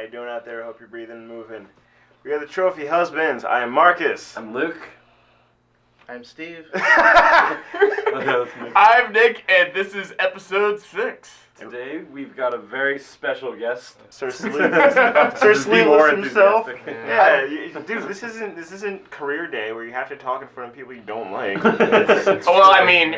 you doing out there? Hope you're breathing and moving. We are the Trophy Husbands. I am Marcus. I'm Luke. I'm Steve. I'm Nick, and this is episode 6. Today we've got a very special guest. Sir Sleeveless himself. Yeah, dude, this isn't career day where you have to talk in front of people you don't like. Well, I mean,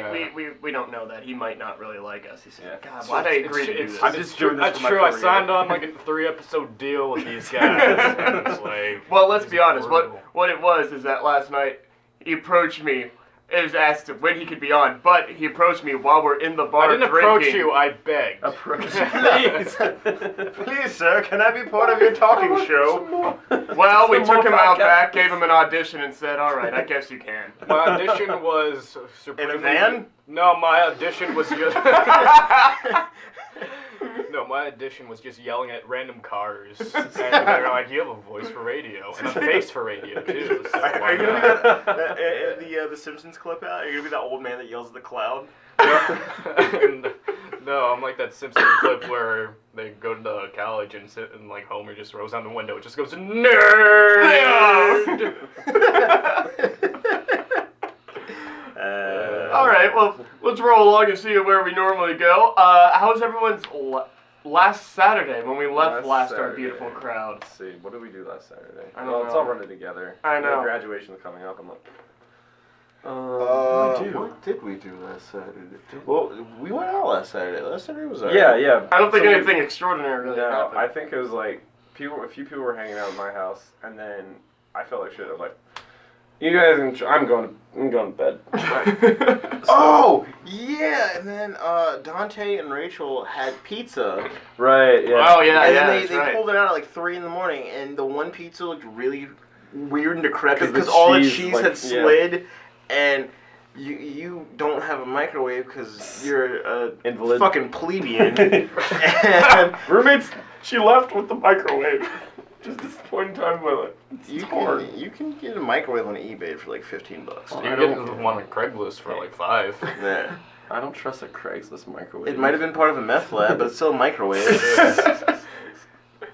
we don't know that. He might not really like us. He said, God, why'd I agree to do this? I'm just doing this for my career. I signed on like a 3-episode deal with these guys. And it's like, well, let's be honest. What it was is that last night he approached me. It was asked when he could be on, but he approached me while we're in the bar I didn't approach you, I begged. Approach please. Please, sir, can I be part of your talking show? Well, we took him out back, gave him an audition, and said, all right, I guess you can. My audition was... In a van? No, my audition was just... No, my audition was just yelling at random cars. And they were like, you have a voice for radio, and a face for radio, too. So are you going to be the Simpsons clip out? Are you going to be that old man that yells at the cloud? No, I'm like that Simpsons clip where they go to the college and sit and like Homer just rolls down the window. It just goes, nerd! All right, well, let's roll along and see where we normally go. How's everyone's last Saturday when we left our beautiful crowd? Let's see, what did we do last Saturday? Let's all run it together. I know. Graduation's coming up. I'm like, what did we do last Saturday? Well, we went out last Saturday. Last Saturday was alright. Yeah. I don't think anything extraordinary really happened. I think it was like, a few people were hanging out at my house, and then I felt like shit. I was like, you guys, I'm going to bed. Oh, yeah, and then Dante and Rachel had pizza. Right, yeah. Oh, yeah, and then they right. pulled it out at like 3 in the morning, and the one pizza looked really weird and decrepit because because all the cheese, cheese like, had slid, and you don't have a microwave because you're a invalid fucking plebeian. And roommates, she left with the microwave. Just this point in time in my life. You can get a microwave on eBay for like $15. You can get one on Craigslist for like $5. Yeah. I don't trust a Craigslist microwave. It might have been part of a meth lab, but it's still a microwave.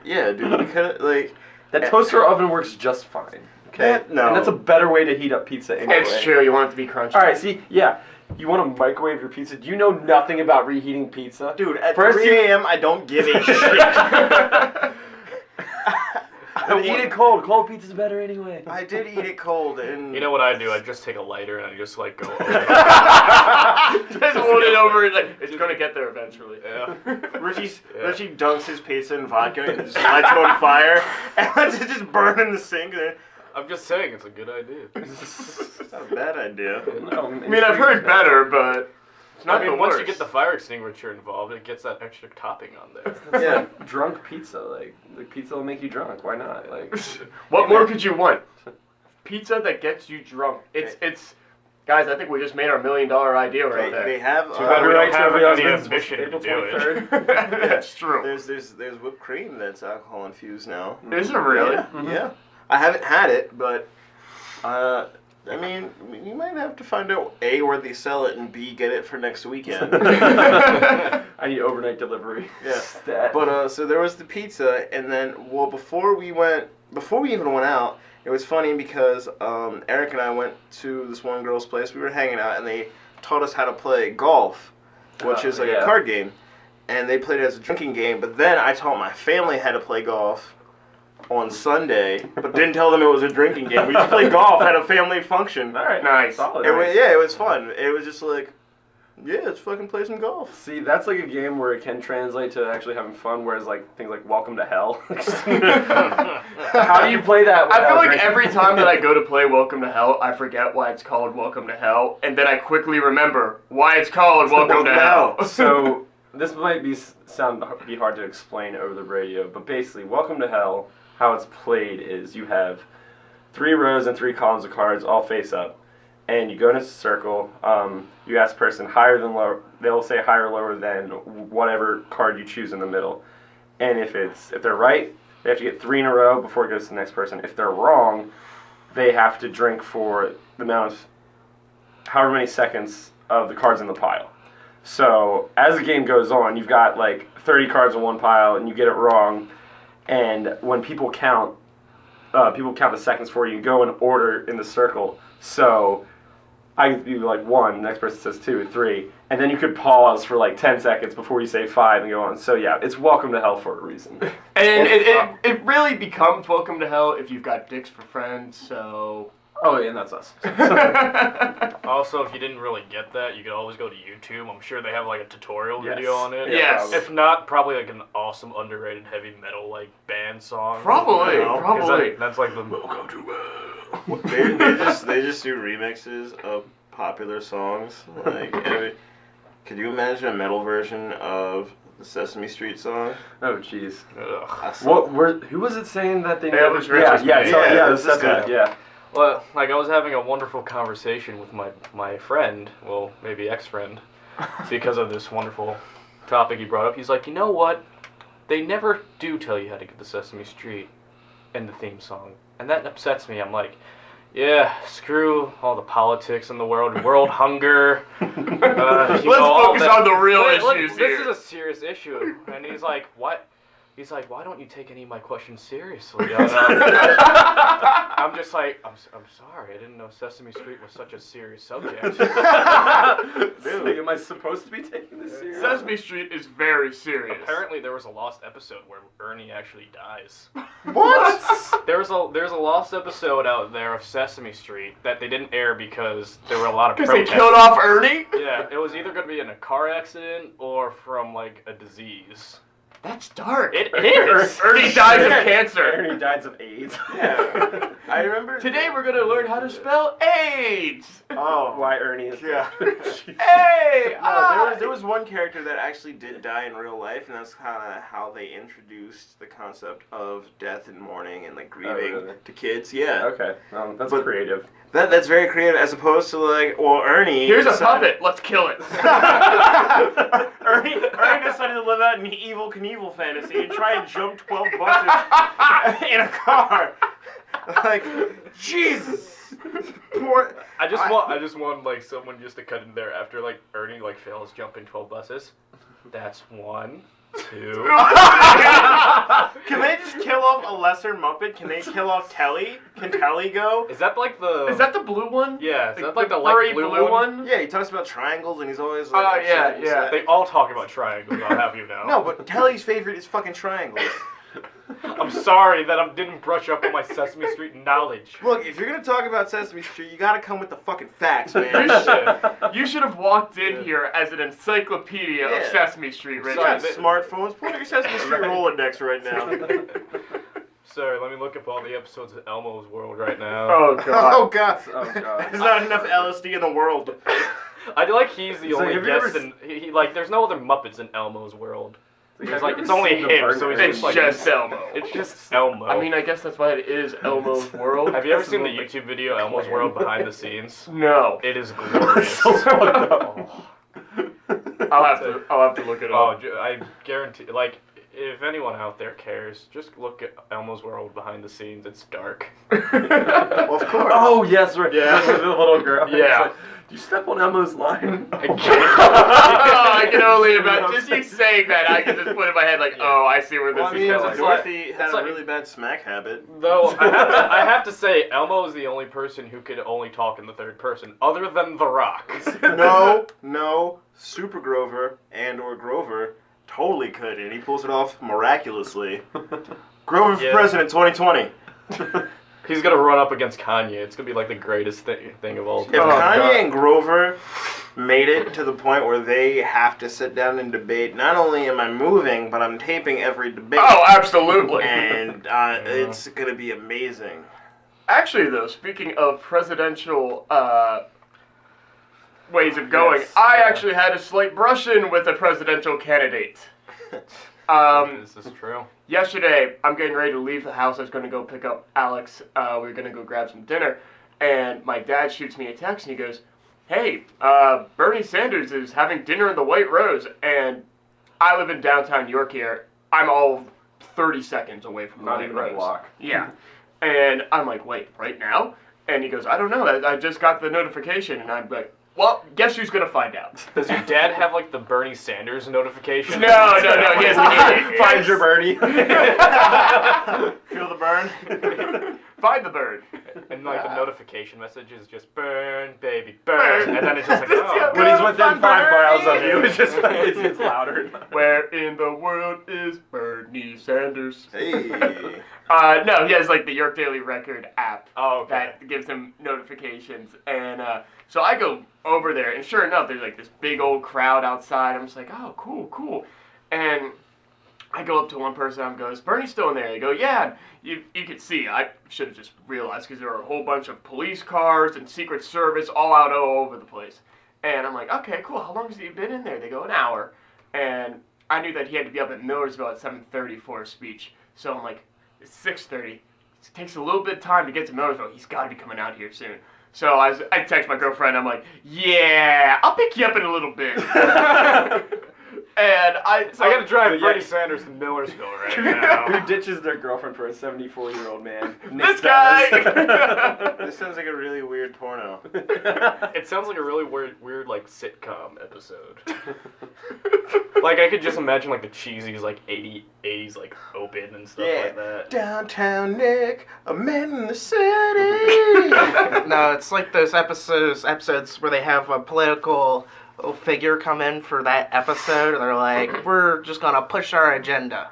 Yeah, dude, because like that toaster oven works just fine. Okay, no, and that's a better way to heat up pizza anyway. It's true. You want it to be crunchy. All right, see, yeah. You want to microwave your pizza? Do you know nothing about reheating pizza? Dude, at 3 a.m. I don't give a shit. I eat it cold. Cold pizza's better anyway. I did eat it cold, and You know what I do? I just take a lighter and I just like go over just hold it over and like, it's gonna get there eventually. Yeah. Richie dunks his pizza in vodka and just lights it on fire and lets it just burn in the sink. I'm just saying, it's a good idea. It's not a bad idea. No, I mean, I've heard better, but it's not the once worst. you get the fire extinguisher involved, it gets that extra topping on there. That's Yeah. like drunk pizza. Like pizza will make you drunk. Why not? Like, What more could you want? Pizza that gets you drunk. It's guys, I think we just made our $1 million idea right there. They have. Too bad we don't have any ambition to April do it. 23rd. That's true. There's whipped cream that's alcohol infused now. Is it really? Yeah. Mhm. Yeah. I haven't had it, but I mean, you might have to find out A, where they sell it, and B, get it for next weekend. I need overnight delivery. Yeah. Stat. But so there was the pizza, and then before we even went out, it was funny because Eric and I went to this one girl's place. We were hanging out, and they taught us how to play golf, which is like a card game, and they played it as a drinking game. But then I taught my family how to play golf on Sunday, but didn't tell them it was a drinking game. We just played golf at a family function. All right, Nice. solid. It was fun. It was just like, yeah, let's fucking play some golf. See, that's like a game where it can translate to actually having fun, whereas like things like Welcome to Hell. How do you play that? I feel like drinking? every time that I go to play Welcome to Hell, I forget why it's called Welcome to Hell, and then I quickly remember why it's called Welcome to Hell. So this might be hard to explain over the radio, but basically, Welcome to Hell, how it's played is you have 3 rows and 3 columns of cards all face up, and you go in a circle. You ask the person higher than lower. They'll say higher or lower than whatever card you choose in the middle. And if they're right, they have to get 3 in a row before it goes to the next person. If they're wrong, they have to drink for the amount of however many seconds of the cards in the pile. So as the game goes on, you've got like 30 cards in one pile, and you get it wrong, and when people count the seconds for you, go in order in the circle. So I could be like 1, the next person says 2, 3, and then you could pause for like 10 seconds before you say 5 and go on. So yeah, it's welcome to hell for a reason. And it really becomes welcome to hell if you've got dicks for friends, so... Oh, yeah, and that's us. Also, if you didn't really get that, you could always go to YouTube. I'm sure they have like a tutorial video on it. Yes. If not, probably like an awesome underrated heavy metal like band song. Probably. That's like the Welcome to hell. they just do remixes of popular songs. Like, could you imagine a metal version of the Sesame Street song? Oh, jeez. Ugh. Who was it saying that they... Yeah, it was Richie. Yeah, this guy. Yeah. Well, like I was having a wonderful conversation with my friend, well, maybe ex-friend, because of this wonderful topic he brought up. He's like, you know what? They never do tell you how to get to Sesame Street in the theme song, and that upsets me. I'm like, yeah, screw all the politics in the world hunger. Let's focus on the real issues here. This is a serious issue, and he's like, what? He's like, why don't you take any of my questions seriously? I'm just like, I'm sorry, I didn't know Sesame Street was such a serious subject. Really? Am I supposed to be taking this seriously? Sesame Street is very serious. Apparently, there was a lost episode where Ernie actually dies. What? There's a lost episode out there of Sesame Street that they didn't air because there were a lot of Because they protests. killed off Ernie? Yeah, it was either going to be in a car accident or from like a disease. That's dark. It is. Ernie dies of cancer. Ernie dies of AIDS. Yeah. I remember... Today we're gonna learn how to spell AIDS. Oh. Why Ernie is Yeah. Hey! No, there was one character that actually did die in real life, and that's kind of how they introduced the concept of death and mourning and like grieving really? to kids. Yeah. Okay, that's But- creative. That's very creative, as opposed to like, well, Ernie. Here's a decided- puppet. Let's kill it. Ernie decided to live out an Evel Knievel fantasy and try and jump 12 buses in a car. Like, Jesus. Poor. I just want like someone just to cut in there after like Ernie like fails jumping 12 buses. That's 1, 2. Can they just kill off a lesser Muppet? Can they kill off Telly? Can Telly go? Is that like the? Is that the blue one? Yeah. Is that like the furry light blue one? Yeah, he talks about triangles and he's always like. Oh, upset yeah, and yeah. sad. They all talk about triangles. I'll have you know. No, but Telly's favorite is fucking triangles. I'm sorry that I didn't brush up on my Sesame Street knowledge. Look, if you're gonna talk about Sesame Street, you gotta come with the fucking facts, man. You should have walked in here as an encyclopedia of Yeah. Sesame Street, Richie. You got smartphones. Pull your Sesame Street Rolodex right now. Sorry, let me look up all the episodes of Elmo's World right now. Oh, God. Oh god. Oh, God. There's not enough LSD in the world. I feel like he's the So only have you guest, ever and he like there's no other Muppets in Elmo's World. Have It's you like ever it's only seen the him, Burn so he's Man? It's just like just Elmo. It's just Elmo. I mean, I guess that's why it is Elmo's World. have you ever seen the YouTube video Elmo's World behind the scenes? No. It is glorious. I'll have to look it Oh, up. I guarantee. Like, if anyone out there cares, just look at Elmo's World behind the scenes. It's dark. Well, of course. Oh, yes, right. Yeah. The little girl. Yeah. It's like, do you step on Elmo's line? I can't. I can only imagine. Just you saying that, I can just put in my head like, oh, I see where this Well, I is mean, going. Dorothy had it's a like- really bad smack habit. Though I have to say, Elmo is the only person who could only talk in the third person, other than The Rock. No, Super Grover or Grover totally could, and he pulls it off miraculously. Grover for Yeah. president 2020. He's gonna run up against Kanye. It's gonna be like the greatest thing of all If time. Kanye and Grover made it to the point where they have to sit down and debate, not only am I moving, but I'm taping every debate. Oh, absolutely. And it's gonna be amazing. Actually, though, speaking of presidential ways of going, Yes, I yeah. actually had a slight brush-in with a presidential candidate. This is true. Yesterday, I'm getting ready to leave the house. I was going to go pick up Alex. We were going to go grab some dinner. And my dad shoots me a text, and he goes, hey, Bernie Sanders is having dinner in the White Rose. And I live in downtown York here. I'm all 30 seconds away from the Not White even Rose. a block. Yeah. And I'm like, wait, right now? And he goes, I don't know. I just got the notification. And I'm like, Well, guess who's gonna find out? Does your dad have like the Bernie Sanders notification? No. He has Find your birdie. Feel the burn? Find the bird. And like the notification message is just burn, baby, burn. And then it's just like, Yeah, oh. When he's within 5 miles of Bernie. you, it's just it's louder. Where in the world is Bernie Sanders? Hey. No, he has like the York Daily Record app. Oh, okay. That gives him notifications. And so I go over there, and sure enough, there's like this big old crowd outside. I'm just like, oh, cool. And I go up to one person, I go, is Bernie still in there? They go, yeah. You could see, I should have just realized, because there were a whole bunch of police cars and Secret Service all out all over the place. And I'm like, okay, cool. How long has he been in there? They go, an hour. And I knew that he had to be up at Millersville at 7:30 for a speech. So I'm like, it's 6:30. It takes a little bit of time to get to Millersville. He's got to be coming out here soon. So I text my girlfriend. I'm like, yeah, I'll pick you up in a little bit. And I gotta drive Yeah. Bernie Sanders to Millersville right now. Who ditches their girlfriend for a 74-year-old man? This guy! This sounds like a really weird porno. It sounds like a really weird like sitcom episode. Like I could just imagine like the cheesy like 80s like open and stuff like that. Downtown Nick, a man in the city. No, it's like those episodes where they have a political figure come in for that episode, and they're like, we're just gonna push our agenda.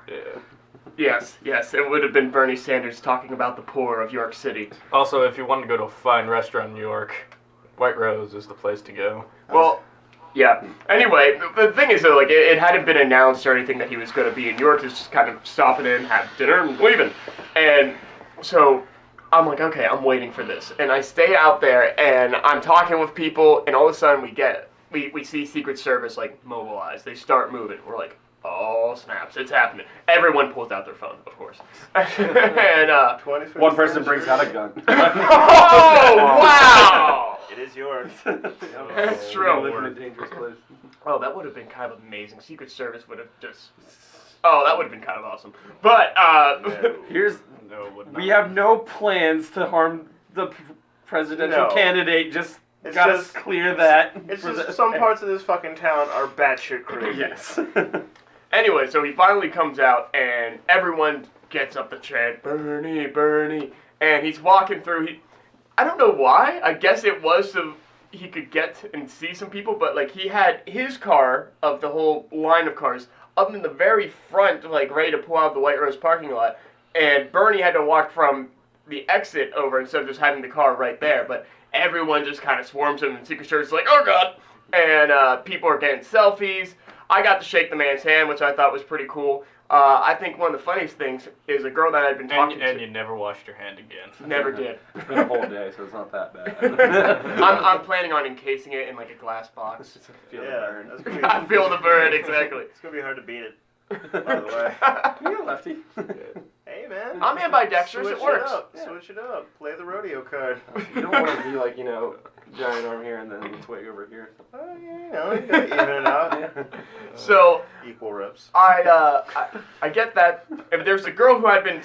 Yeah. Yes, it would have been Bernie Sanders talking about the poor of York City. Also, if you want to go to a fine restaurant in New York, White Rose is the place to go. Well, yeah. Anyway, the thing is though, like it hadn't been announced or anything that he was going to be in New York. Just kind of stopping in, have dinner, and leaving. And so I'm like, okay, I'm waiting for this, and I stay out there, and I'm talking with people, and all of a sudden we see Secret Service like mobilize. They start moving. We're like, oh snaps, it's happening. Everyone pulls out their phone, of course. And One person brings out a gun. oh wow! It is yours. That's We true. live in a dangerous place. Oh, that would have been kind of amazing. Secret Service would have just. Oh, that would have been kind of awesome. But Here's No, it would not. we have no plans to harm the presidential No. candidate. Just It's gotta just- clear that. It's for just the- some parts of this fucking town are batshit crazy. Yes. anyway, so he finally comes out, and everyone gets up the chant, Bernie, and he's walking through. I don't know why. I guess it was so he could get and see some people, but like he had his car of the whole line of cars up in the very front, like ready to pull out of the White Rose parking lot, and Bernie had to walk from the exit over instead of just having the car right there. But everyone just kind of swarms him, and Secret Service is like, oh god, and people are getting selfies. I got to shake the man's hand, which I thought was pretty cool. I think one of the funniest things is a girl that I'd been talking and to. you never washed your hand again. Never did. It's been a whole day, so it's not that bad. I'm planning on encasing it in like a glass box. Feel the Yeah, burn. that's gonna be, I feel the burn, exactly. It's gonna be hard to beat it. By the way. You're a lefty. Hey man. I'm ambidextrous, Switch it works. up. Yeah. Switch it up. Play the rodeo card. You don't want to be like, giant arm here and then it's way over here. Oh, yeah, you gotta even it out. Yeah. So Equal reps. I get that. If there's a girl who I'd been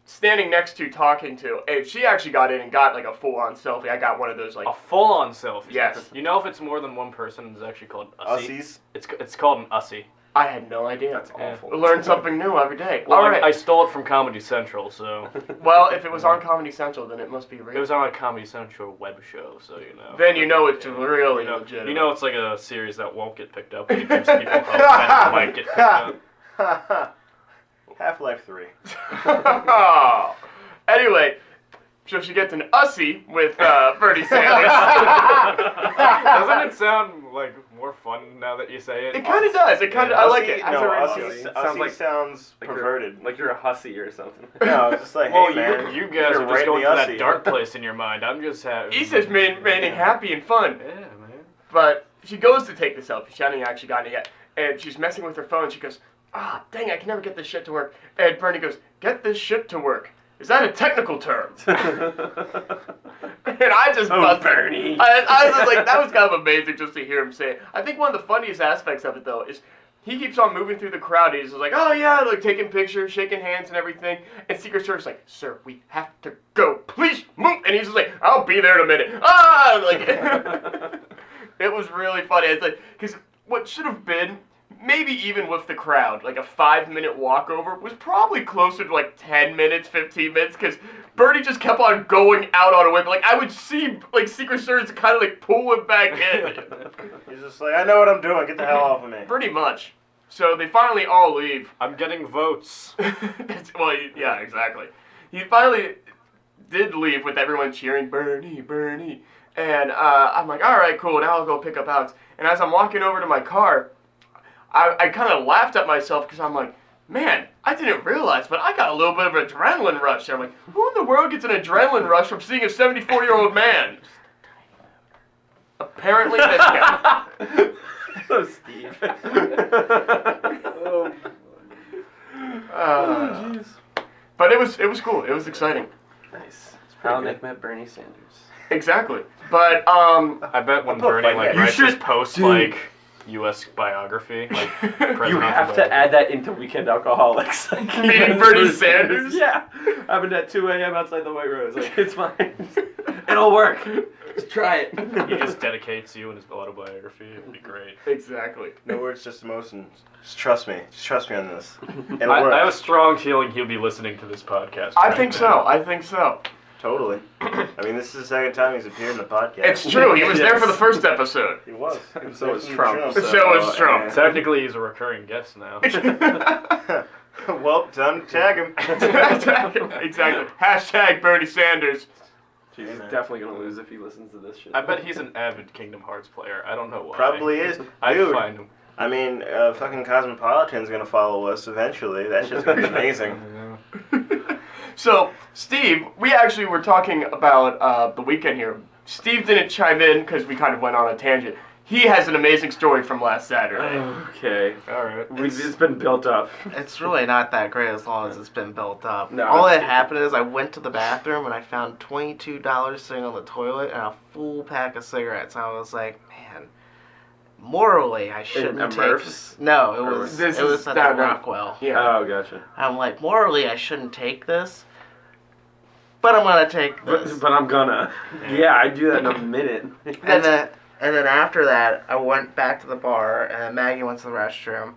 standing next to talking to, and she actually got in and got like a full-on selfie. I got one of those like. A full-on selfie. Yes. You know if it's more than one person, it's actually called ussy. Ussies. It's called an ussy. I had no idea. That's awful. Learn something new every day. Well, All I right. stole it from Comedy Central, so Well, if it was on Comedy Central, then it must be it real. was on a Comedy Central web show, so you know. Then you know it's really you know, legitimate. you know it's like a series that won't get picked up. It gives people hope that it might get picked up. Half-Life 3. Anyway, so she gets an ussy with Bernie Sanders. Doesn't it sound like more fun now that you say it? It kind of does. It kind of. I like it. No, Ussy. Ussie Sounds like- sounds like you're- perverted. Like you're a hussy or something. No, it's just like, Well, hey man. you guys you're are just right in going the to that Ussie. dark place in your mind. I'm just having. He says meaning happy and fun. Yeah, man. But she goes to take the selfie. She hadn't actually gotten it yet. And she's messing with her phone. She goes, dang, I can never get this shit to work. And Bernie goes, get this shit to work. Is that a technical term? And I just busted. Bernie. I was just like, that was kind of amazing just to hear him say it. I think one of the funniest aspects of it, though, is he keeps on moving through the crowd. He's just like, oh yeah, like taking pictures, shaking hands and everything. And Secret Service is like, sir, we have to go. Please move. And he's just like, I'll be there in a minute. Ah, like, it was really funny. It's like, because what should have been, maybe even with the crowd, like a 5-minute walkover was probably closer to like 10 minutes, 15 minutes, because Bernie just kept on going out on a whip. Like, I would see, like, Secret Service kind of, like, pull him back in. He's just like, I know what I'm doing. Get the hell off of me. Pretty much. So they finally all leave. I'm getting votes. Well, yeah, exactly. He finally did leave with everyone cheering, Bernie, Bernie. And I'm like, all right, cool. Now I'll go pick up Alex. And as I'm walking over to my car, I kind of laughed at myself because I'm like, man, I didn't realize, but I got a little bit of an adrenaline rush there. I'm like, who in the world gets an adrenaline rush from seeing a 74-year-old man? Apparently this guy. Oh, Steve. Jeez. But it was cool. It was exciting. Nice. How Nick met Bernie Sanders. Exactly. But I bet when Bernie like You writes his should- post dude. like U.S. biography, like You President have to add that into Weekend Alcoholics. Like, Meeting Bernie Sanders? Yeah. Happened at 2 a.m. outside the White Rose. Like, it's fine. It'll work. Just try it. He just dedicates you in his autobiography. It would be great. Exactly. No words, just emotions. Just trust me. Just trust me on this. It'll work. I have a strong feeling he'll be listening to this podcast. I right think now. so. I think so. Totally. I mean, this is the second time he's appeared in the podcast. It's true. He was there for the first episode. He was. And so is Trump. So is Trump. Technically, he's a recurring guest now. Well, time to tag him. Exactly. Hashtag Bernie Sanders. He's definitely going to lose if he listens to this shit. I bet he's an avid Kingdom Hearts player. I don't know why. Probably is. I'd Dude, find him. I mean, fucking Cosmopolitan's gonna follow us eventually. That shit's gonna be amazing. So, Steve, we actually were talking about the weekend here. Steve didn't chime in because we kind of went on a tangent. He has an amazing story from last Saturday. Okay. All right. It's been built up. It's really not that great as long as it's been built up. No, All that it's- happened is I went to the bathroom and I found $22 sitting on the toilet and a full pack of cigarettes. I was like, man, morally I shouldn't at take Murph's? this. No, it Or was this it was is at down the there. Rockwell. Yeah. Oh, gotcha. I'm like, morally I shouldn't take this, but I'm gonna take this. But I'm gonna. Yeah, I'd do that in a minute. And then after that, I went back to the bar, and Maggie went to the restroom,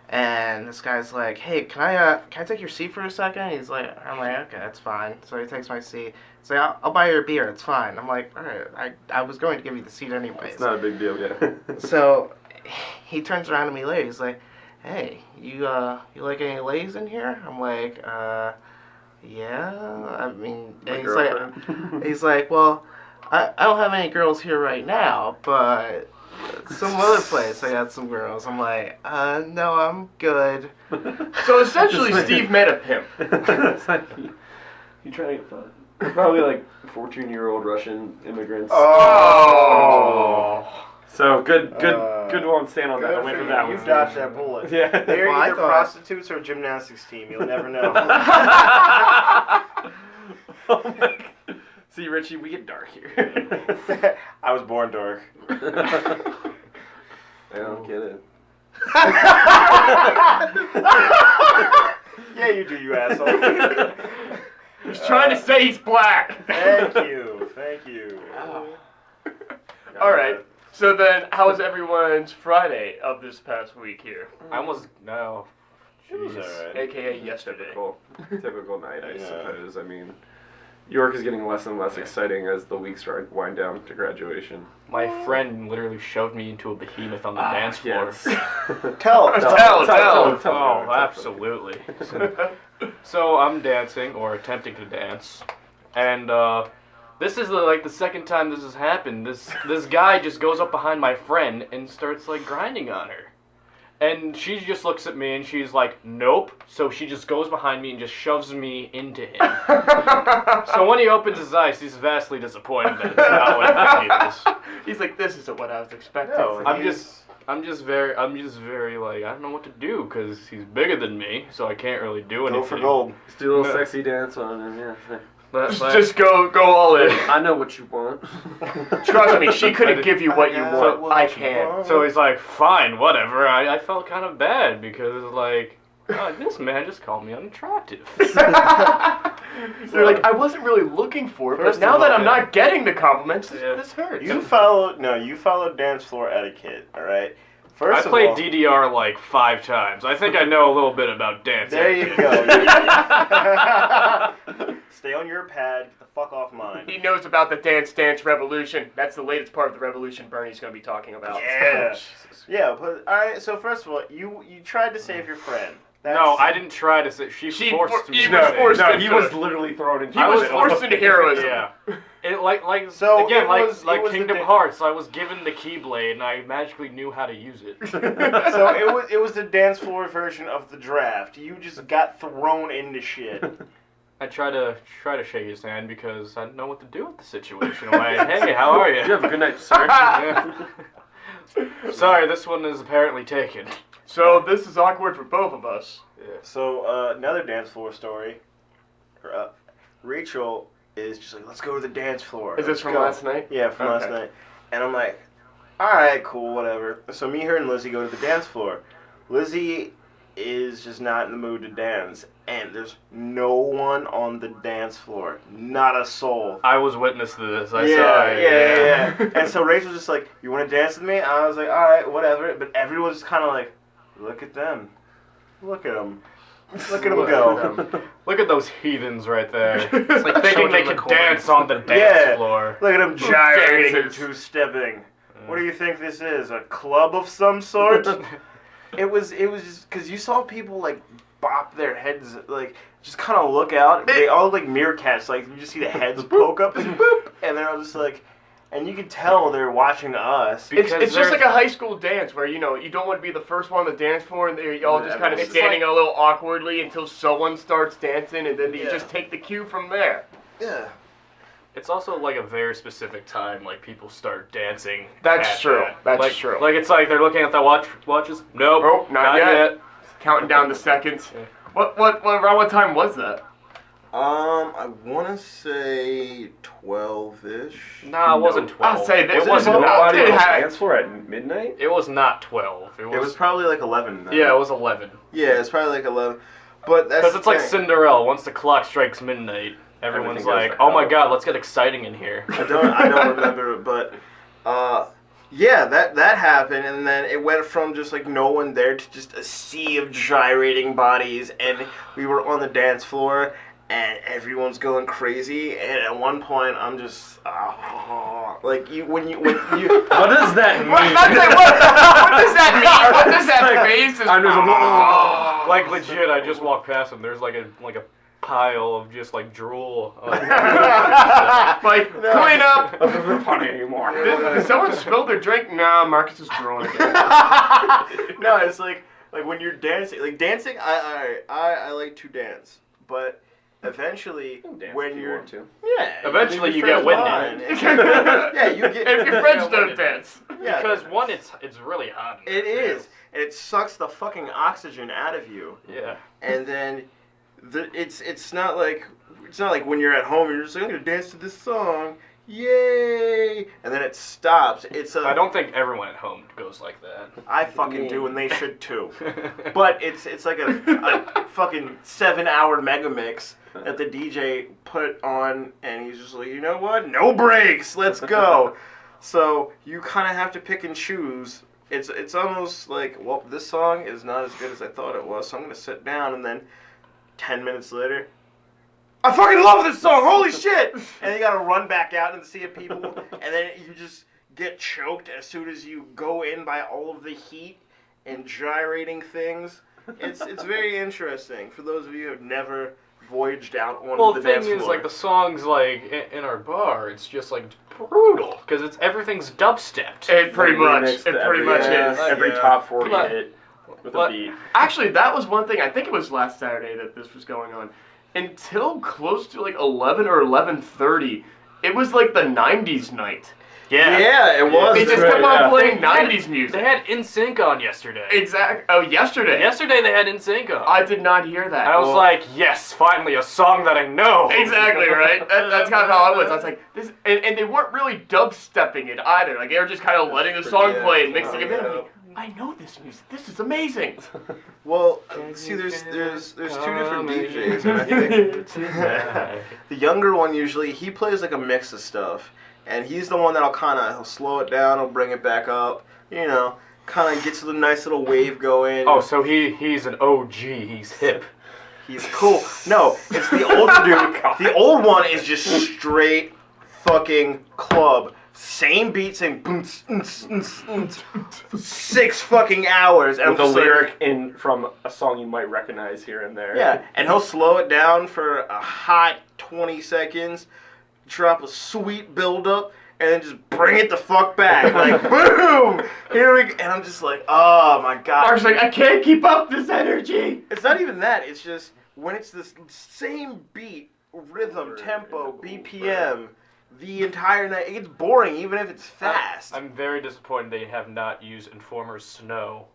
and this guy's like, "Hey, can I take your seat for a second?" I'm like, "Okay, that's fine." So he takes my seat. He's like, I'll buy your beer. It's fine. I'm like, "All right, I was going to give you the seat anyways." It's not a big deal, yeah. So he turns around to me later. He's like, "Hey, you like any ladies in here?" I'm like, yeah. I mean, My and girlfriend. he's like, well, I don't have any girls here right now, but some other place I got some girls. I'm like, no, I'm good. So essentially, Steve met a pimp. It's like, you trying to get fun? They're probably like 14-year-old Russian immigrants. Oh. So good one. Stand on that. I went for that You one. dodged that bullet. Yeah. They're Well, I either thought- prostitutes or a gymnastics team. You'll never know. Oh my God. See, Richie, we get dark here. I was born dark. I don't get it. Yeah, you do, you asshole. He's trying to say he's black. Thank you. Thank you. All right. So then, how was everyone's Friday of this past week here? I almost no. It was Jeez. alright. AKA yesterday. Typical night, I Yeah. suppose. I mean, York is getting less and less exciting as the weeks wind down to graduation. My friend literally shoved me into a behemoth on the dance floor. Yes. Tell. Oh, absolutely. So I'm dancing, or attempting to dance, and this is the second time this has happened. This guy just goes up behind my friend and starts like grinding on her. And she just looks at me and she's like, nope. So she just goes behind me and just shoves me into him. So when he opens his eyes, he's vastly disappointed that it's not what he is. He's like, this isn't what I was expecting. No, I'm just very like, I don't know what to do because he's bigger than me, so I can't really do anything. Go for gold. Just do a little Yeah. sexy dance on him, yeah. Just go all in. I know what you want. Trust me, she couldn't give you what you want. I can. So he's like, fine, whatever. I felt kind of bad because, like, this man just called me unattractive. You're like, I wasn't really looking for it, but now that I'm not getting the compliments, this hurts. You followed dance floor etiquette, all right? First I played DDR like 5 times. I think I know a little bit about dancing. There you go. Stay on your pad. Get the fuck off mine. He knows about the Dance Revolution. That's the latest part of the revolution Bernie's going to be talking about. Yeah. Yeah, but all right. So first of all, you tried to save your friend. No, I didn't try to say. She forced me. He was literally thrown into. He was forced into heroism. Yeah. It like Kingdom Hearts. I was given the Keyblade and I magically knew how to use it. So it was the dance floor version of the draft. You just got thrown into shit. I try to shake his hand because I didn't know what to do with the situation. I'm like, hey, how are you? You have a good night, sir. Yeah. Sorry, this one is apparently taken. So this is awkward for both of us. Yeah. So another dance floor story. Rachel is just like, let's go to the dance floor. Is this from last night? Yeah, from last night. And I'm like, all right, cool, whatever. So me, her, and Lizzie go to the dance floor. Lizzie is just not in the mood to dance, and there's no one on the dance floor. Not a soul. I was witness to this. I saw it. Yeah. And so Rachel's just like, you want to dance with me? And I was like, all right, whatever. But everyone's just kind of like, look at them. Look at them. Look at them go. Look at those heathens right there. It's like thinking they could dance on the dance floor. Look at them gyrating and two-stepping. What do you think this is? A club of some sort? It was just because you saw people like bop their heads, like just kind of look out. They all look like meerkats. Like you just see the heads poke up and boop, and they're all just like, and you can tell they're watching us. It's just like a high school dance where you don't want to be the first one on the dance floor, and you're all just kind of standing a little awkwardly until someone starts dancing, and then you just take the cue from there. Yeah. It's also like a very specific time, like people start dancing. That's true. That's true. Like it's like they're looking at the watches. Nope, not yet. Counting down the seconds. Yeah. Around what time was that? I want to say 12-ish. Nah, it wasn't 12. I'll say this. It wasn't. Nobody on the dance floor at midnight? It was not 12. It was probably like 11. Then. Yeah, it was 11. Yeah, it's probably like 11. But that's because it's like Cinderella. Once the clock strikes midnight, everyone's like, "Oh my God, let's get exciting in here." I don't remember, but yeah, that happened, and then it went from just like no one there to just a sea of gyrating bodies, and we were on the dance floor, and everyone's going crazy, and at one point I'm just like when you what does that mean? What does that mean? What does that mean? I'm just like legit. I just walked past him. There's like a pile of just like drool. Like clean up. Doesn't funny anymore. Did someone spill their drink? Nah, Marcus is drooling again. No, it's like when you're dancing. Like dancing, I like to dance, but eventually when you're eventually you get winded. Yeah, you get. If your friends don't dance. Yeah, because one, it's really hot. It is, and it sucks the fucking oxygen out of you. Yeah, and then. It's not like when you're at home and you're just like, I'm gonna dance to this song, yay, and then it stops. I don't think everyone at home goes like that. I fucking do, and they should too. But it's like a fucking 7-hour mega mix that the DJ put on, and he's just like, you know what? No breaks, let's go. So you kind of have to pick and choose. It's almost like, well, this song is not as good as I thought it was, so I'm gonna sit down, and then 10 minutes later, I fucking love this song, holy shit! And you gotta run back out and see people, and then you just get choked as soon as you go in by all of the heat and gyrating things. It's very interesting for those of you who have never voyaged out onto the dance floor. Well, the thing is, like, the songs, like, in our bar, it's just, like, brutal, because everything's dubstepped. It pretty much is. Every top 40 hit. With a beat. Actually, that was one thing. I think it was last Saturday that this was going on. Until close to like 11 or 11:30, it was like the 90s night. Yeah, it was. They just right, kept on yeah. playing They had- 90s music. They had NSYNC on yesterday. Exactly. Oh, yesterday. Yesterday they had NSYNC on. I did not hear that. I was Well, like, yes, finally a song that I know. Exactly, right? That's kind of how I was. I was like, this, and they weren't really dubstepping it either. Like, they were just kind of letting the song play and mixing it in. I'm like, I know this music. This is amazing. Well, see, there's two different DJs. And I think the younger one usually he plays like a mix of stuff, and he's the one that'll he'll slow it down, he'll bring it back up, you know, kind of gets the nice little wave going. Oh, so he's an OG. He's hip. He's cool. No, it's the older dude. The old one is just straight fucking club. Same beat, same boom, 6 fucking hours. And With a I'm just like, lyric in from a song you might recognize here and there. yeah, and he'll slow it down for a hot 20 seconds, drop a sweet build-up, and then just bring it the fuck back. Like, boom! Here we go. And I'm just like, oh my god. Mark's like, I can't keep up this energy. It's not even that. It's just when it's this same beat, rhythm, tempo, BPM, the entire night, it gets boring even if it's fast. I'm very disappointed they have not used Informer's Snow.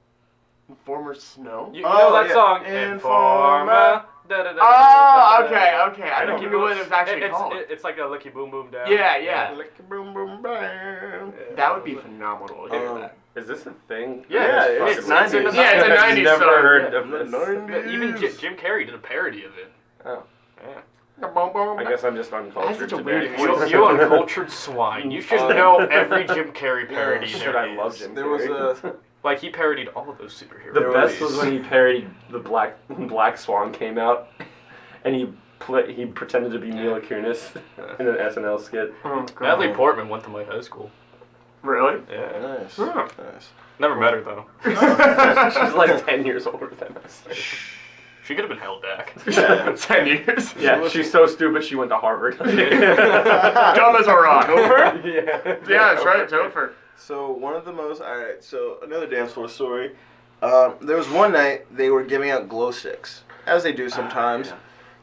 Informer Snow? You know that song? Informer. Oh, okay. I don't know what it was actually it's, called. It's like a licky boom boom down. Yeah. Boom, boom, bam. That would be phenomenal to hear that. Is this a thing? Yeah, it's That's 90s. fucking- Yeah, it's a I've 90s never song. heard of The this. 90s. Even Jim Carrey did a parody of it. Oh. Yeah. I guess I'm just uncultured That's such a today. weird You uncultured swine. You should know every Jim Carrey parody. Yeah, Shit, there I is. love Jim There was Carrey. Like he parodied all of those superheroes. The There best was- was when he parodied the Black Swan came out, and he pretended to be Mila Kunis in an SNL skit. Natalie Portman went to my high school. Really? Yeah. Nice. Huh. Nice. Never met her though. She's like 10 years older than us. She could have been held back. 10 years. Yeah, she's so stupid she went to Harvard. Dumb as a rock. Yeah. Yeah, that's right. It's over. So one of the most, alright, so another dance floor story. There was one night they were giving out glow sticks, as they do sometimes. Yeah.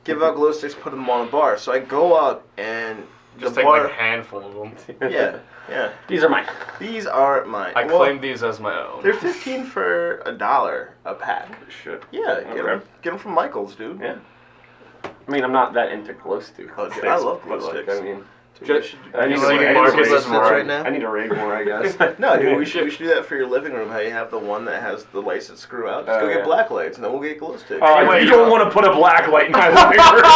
Give out glow sticks, put them on a bar. So I go out and Just the take bar, like a handful of them. yeah. These are mine. These are mine. I Well, claim these as my own. they're 15 for $1 a pack. Shit. Yeah, Okay. get them from Michael's, dude. Yeah. I mean, I'm not that into glow sticks. Oh, dude, I love glow but, like, sticks. I mean, Just, I need you to see rave Marcus more. as more. right now? I need to rave more, I guess. No, dude, we should do that for your living room. How you have the one that has the lights that screw out. Just go Yeah. get black lights, and then we'll get glow sticks. Anyway, you don't want to put a black light in my living room.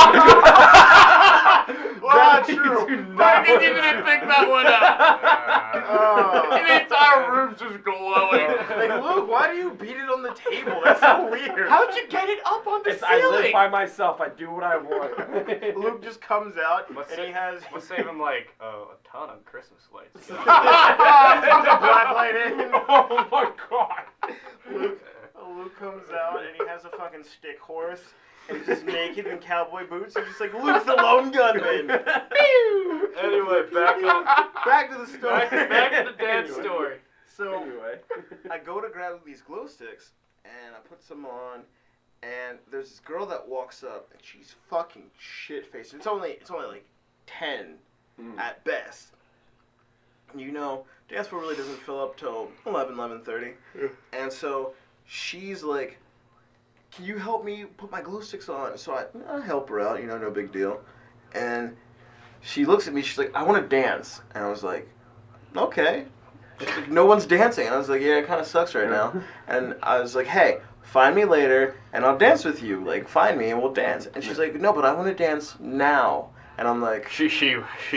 Not true. I didn't even think that one out. The entire room's just glowing. Like, Luke, why do you beat it on the table? That's so weird. How'd you get it up on the I live ceiling? by myself. I do what I want. Luke just comes out Let's and he has Let's save him like a ton of Christmas lights. puts a black light in. Oh my god. Luke comes out and he has a fucking stick horse. And he's just naked in cowboy boots. And just like, Luke's the lone gunman. Anyway, Back to the story. back to the dance Anyway. story. So Anyway. I go to grab these glow sticks and I put some on. And there's this girl that walks up and she's fucking shit faced. It's only like 10 at best. You know, dance floor really doesn't fill up till 11:30. And so she's like, can you help me put my glue sticks on? So I help her out, you know, no big deal. And she looks at me, she's like, I want to dance. And I was like, okay. She's like, no one's dancing. And I was like, yeah, it kind of sucks right now. And I was like, hey, find me later and I'll dance with you. Like, find me and we'll dance. And she's like, no, but I want to dance now. And I'm like, She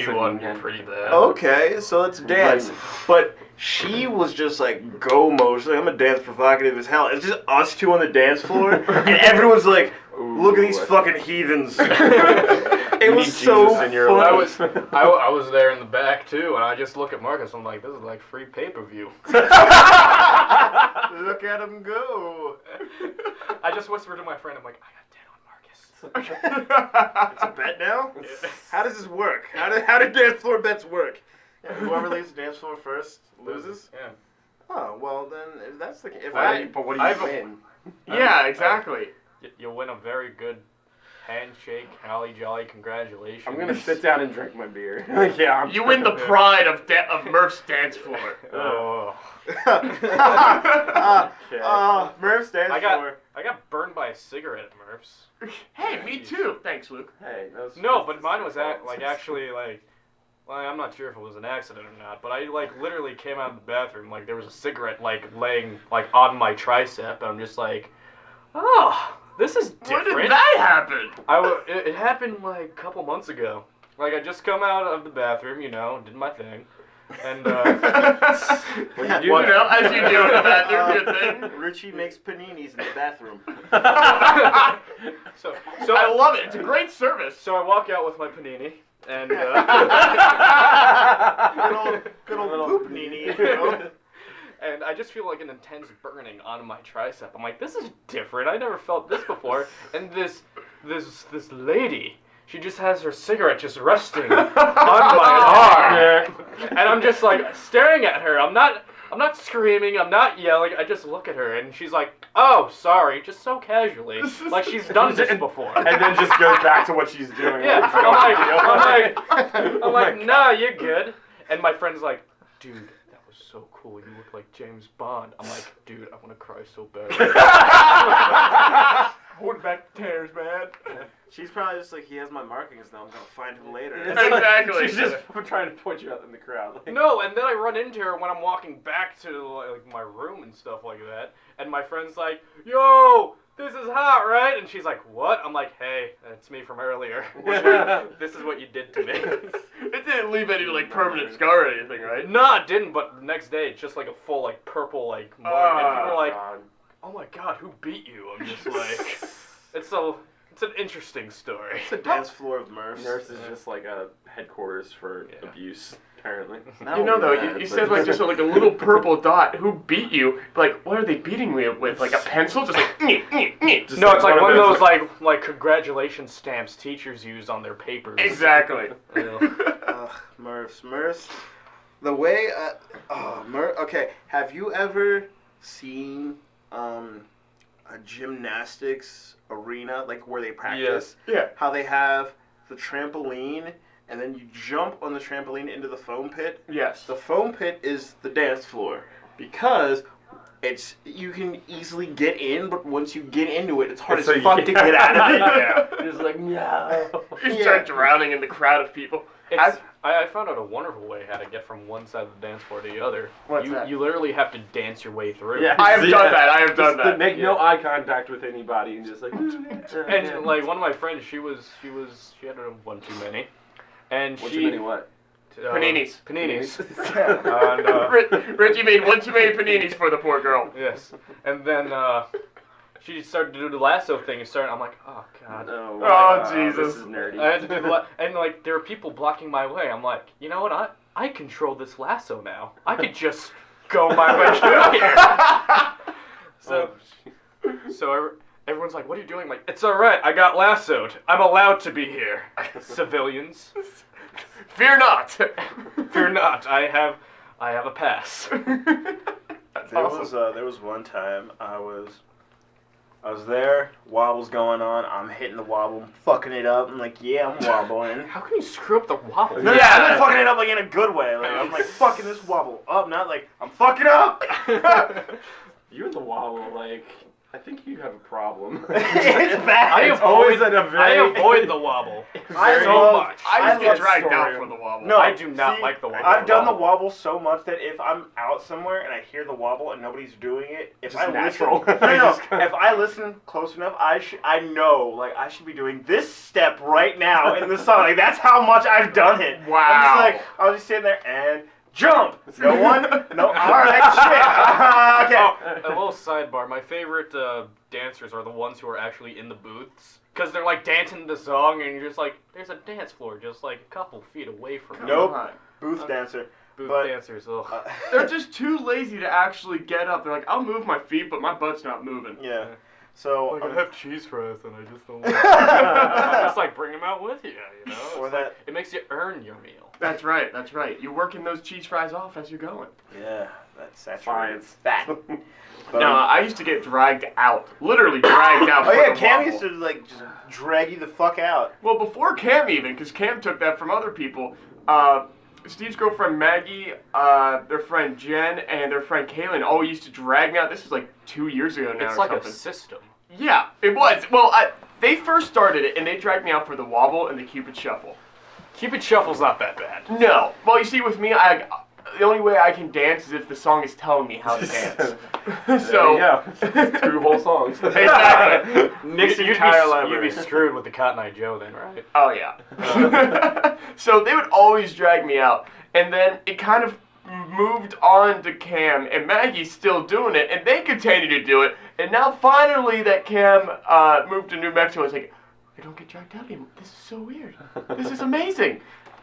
won pretty bad. okay, so let's dance. But she was just like go mode. She's like, I'm a dance provocative as hell. It's just us two on the dance floor, and everyone's like, look at these fucking heathens. It was so Jesus in your funny. life. I was there in the back too, and I just look at Marcus. I'm like, this is like free pay-per-view. Look at him go. I just whispered to my friend. I'm like, I got 10 on Marcus. It's a bet now? How does this work? How do dance floor bets work? Yeah, whoever leaves the dance floor first loses? Yeah. Oh, well then, if that's the case, But what do you I've- win? Yeah, exactly. You'll win a very good handshake, holly jolly, congratulations. I'm gonna sit down and drink my beer. Yeah, You win the pride of Murph's dance floor. Oh. Murph's dance floor. I got burned by a cigarette at Murph's. Hey, me too. Thanks, Luke. Hey, No, but mine was actually like, well, I'm not sure if it was an accident or not, but I like literally came out of the bathroom, like there was a cigarette like laying like on my tricep, and I'm just like, oh, this is different. When did that happen? It happened like a couple months ago. Like I just come out of the bathroom, did my thing, and as you do in the bathroom, your thing. Richie makes paninis in the bathroom. so I love it. It's a great service. So I walk out with my panini, and good old poop panini. And I just feel like an intense burning on my tricep. I'm like, this is different. I never felt this before. And this lady, she just has her cigarette just resting on my arm. And I'm just like staring at her. I'm not screaming, I'm not yelling, I just look at her and she's like, oh, sorry, just so casually. Like she's done this before. And then just goes back to what she's doing. Yeah, I'm like, nah, you're good. And my friend's like, dude, that was so cool. You look like James Bond. I'm like, dude, I want to cry so bad. Holding back the tears, man. She's probably just like, he has my markings now, I'm gonna find him later. Exactly. She's just trying to point you out in the crowd. Like, No, and then I run into her when I'm walking back to like my room and stuff like that, and my friend's like, yo, this is hot, right? And she's like, what? I'm like, hey, it's me from earlier. This is what you did to me. It didn't leave any like permanent scar or anything, right? No, it didn't, but the next day it's just like a full like purple like mark, and people are like, oh my god, who beat you? I'm just like, it's an interesting story. It's a dance floor of Murph's. Nurse is just like a headquarters for abuse, apparently. You said like just like a little purple dot. Who beat you? Like, what are they beating me with? Like a pencil? Just like, Just no, it's like one of those like like congratulations stamps teachers use on their papers. Exactly. Murph's. The way, Murph. Okay, have you ever seen a gymnastics arena, like where they practice? Yeah. How they have the trampoline, and then you jump on the trampoline into the foam pit? Yes. The foam pit is the dance floor, because you can easily get in, but once you get into it, it's hard as fuck to get out of it. Yeah. You're just like, no. You start drowning in the crowd of people. I found out a wonderful way how to get from one side of the dance floor to the other. What's that? You literally have to dance your way through. Yeah. I have done that. Make no eye contact with anybody and just like. And like one of my friends, she had one too many, and One too many what? Paninis. Paninis. And, Richie made one too many paninis for the poor girl. yes, and then she started to do the lasso thing and I'm like, oh god. Oh, Jesus. This is nerdy. I had to do and like there were people blocking my way. I'm like, you know what? I control this lasso now. I could just go my way through here. So everyone's like, what are you doing? I'm like, it's all right. I got lassoed. I'm allowed to be here. Civilians, Fear not. fear not. I have a pass. There was one time I was there, wobble's going on, I'm hitting the wobble, fucking it up, I'm like, yeah, I'm wobbling. How can you screw up the wobble? No, yeah, I'm fucking it up like in a good way. Like I'm like fucking this wobble up, not like I'm fucking up. You and the wobble, like, I think you have a problem. It's bad. I avoid the wobble I so love- much. I just love get dragged story. out for the wobble. No, I do not see, like the wobble. I've done the wobble. wobble so much that if I'm out somewhere and I hear the wobble and nobody's doing it, if Just I natural. listen, if I listen close enough, I know like I should be doing this step right now in the song. Like that's how much I've done it. Wow. I'm just like I'll just sit there and jump. No one. No. All right. Shit. Okay. Oh, a little sidebar. My favorite dancers are the ones who are actually in the booths. Because they're like dancing the song and you're just like, there's a dance floor just like a couple feet away from you. Nope. Booth dancer. Booth But- dancers, ugh. They're just too lazy to actually get up. They're like, I'll move my feet, but my butt's not moving. Yeah. So Like, I have cheese fries and I just don't want just like bring them out with you, you know? Or It's that- like, it makes you earn your meal. That's right. That's right. You're working those cheese fries off as you're going. yeah, that's Science. That. But, No, I used to get dragged out. Literally dragged out. oh for yeah, the Cam wobble. used to like just drag you the fuck out. Well, before Cam even, because Cam took that from other people. Steve's girlfriend Maggie, their friend Jen, and their friend Kaylin all used to drag me out. This was like 2 years ago now It's or like something. a system. Yeah, it was. Well, they first started it, and they dragged me out for the wobble and the Cupid shuffle. Cupid Shuffle's not that bad. No. Well, you see, with me, the only way I can dance is if the song is telling me how to dance. So, There you go. 2 whole songs. Exactly. Nick's You'd entire be library. screwed with the Cotton Eye Joe then, right? Oh, yeah. So they would always drag me out. And then it kind of moved on to Cam, and Maggie's still doing it, and they continue to do it. And now finally that Cam moved to New Mexico, I was like, I don't get dragged out anymore. This is so weird. This is amazing.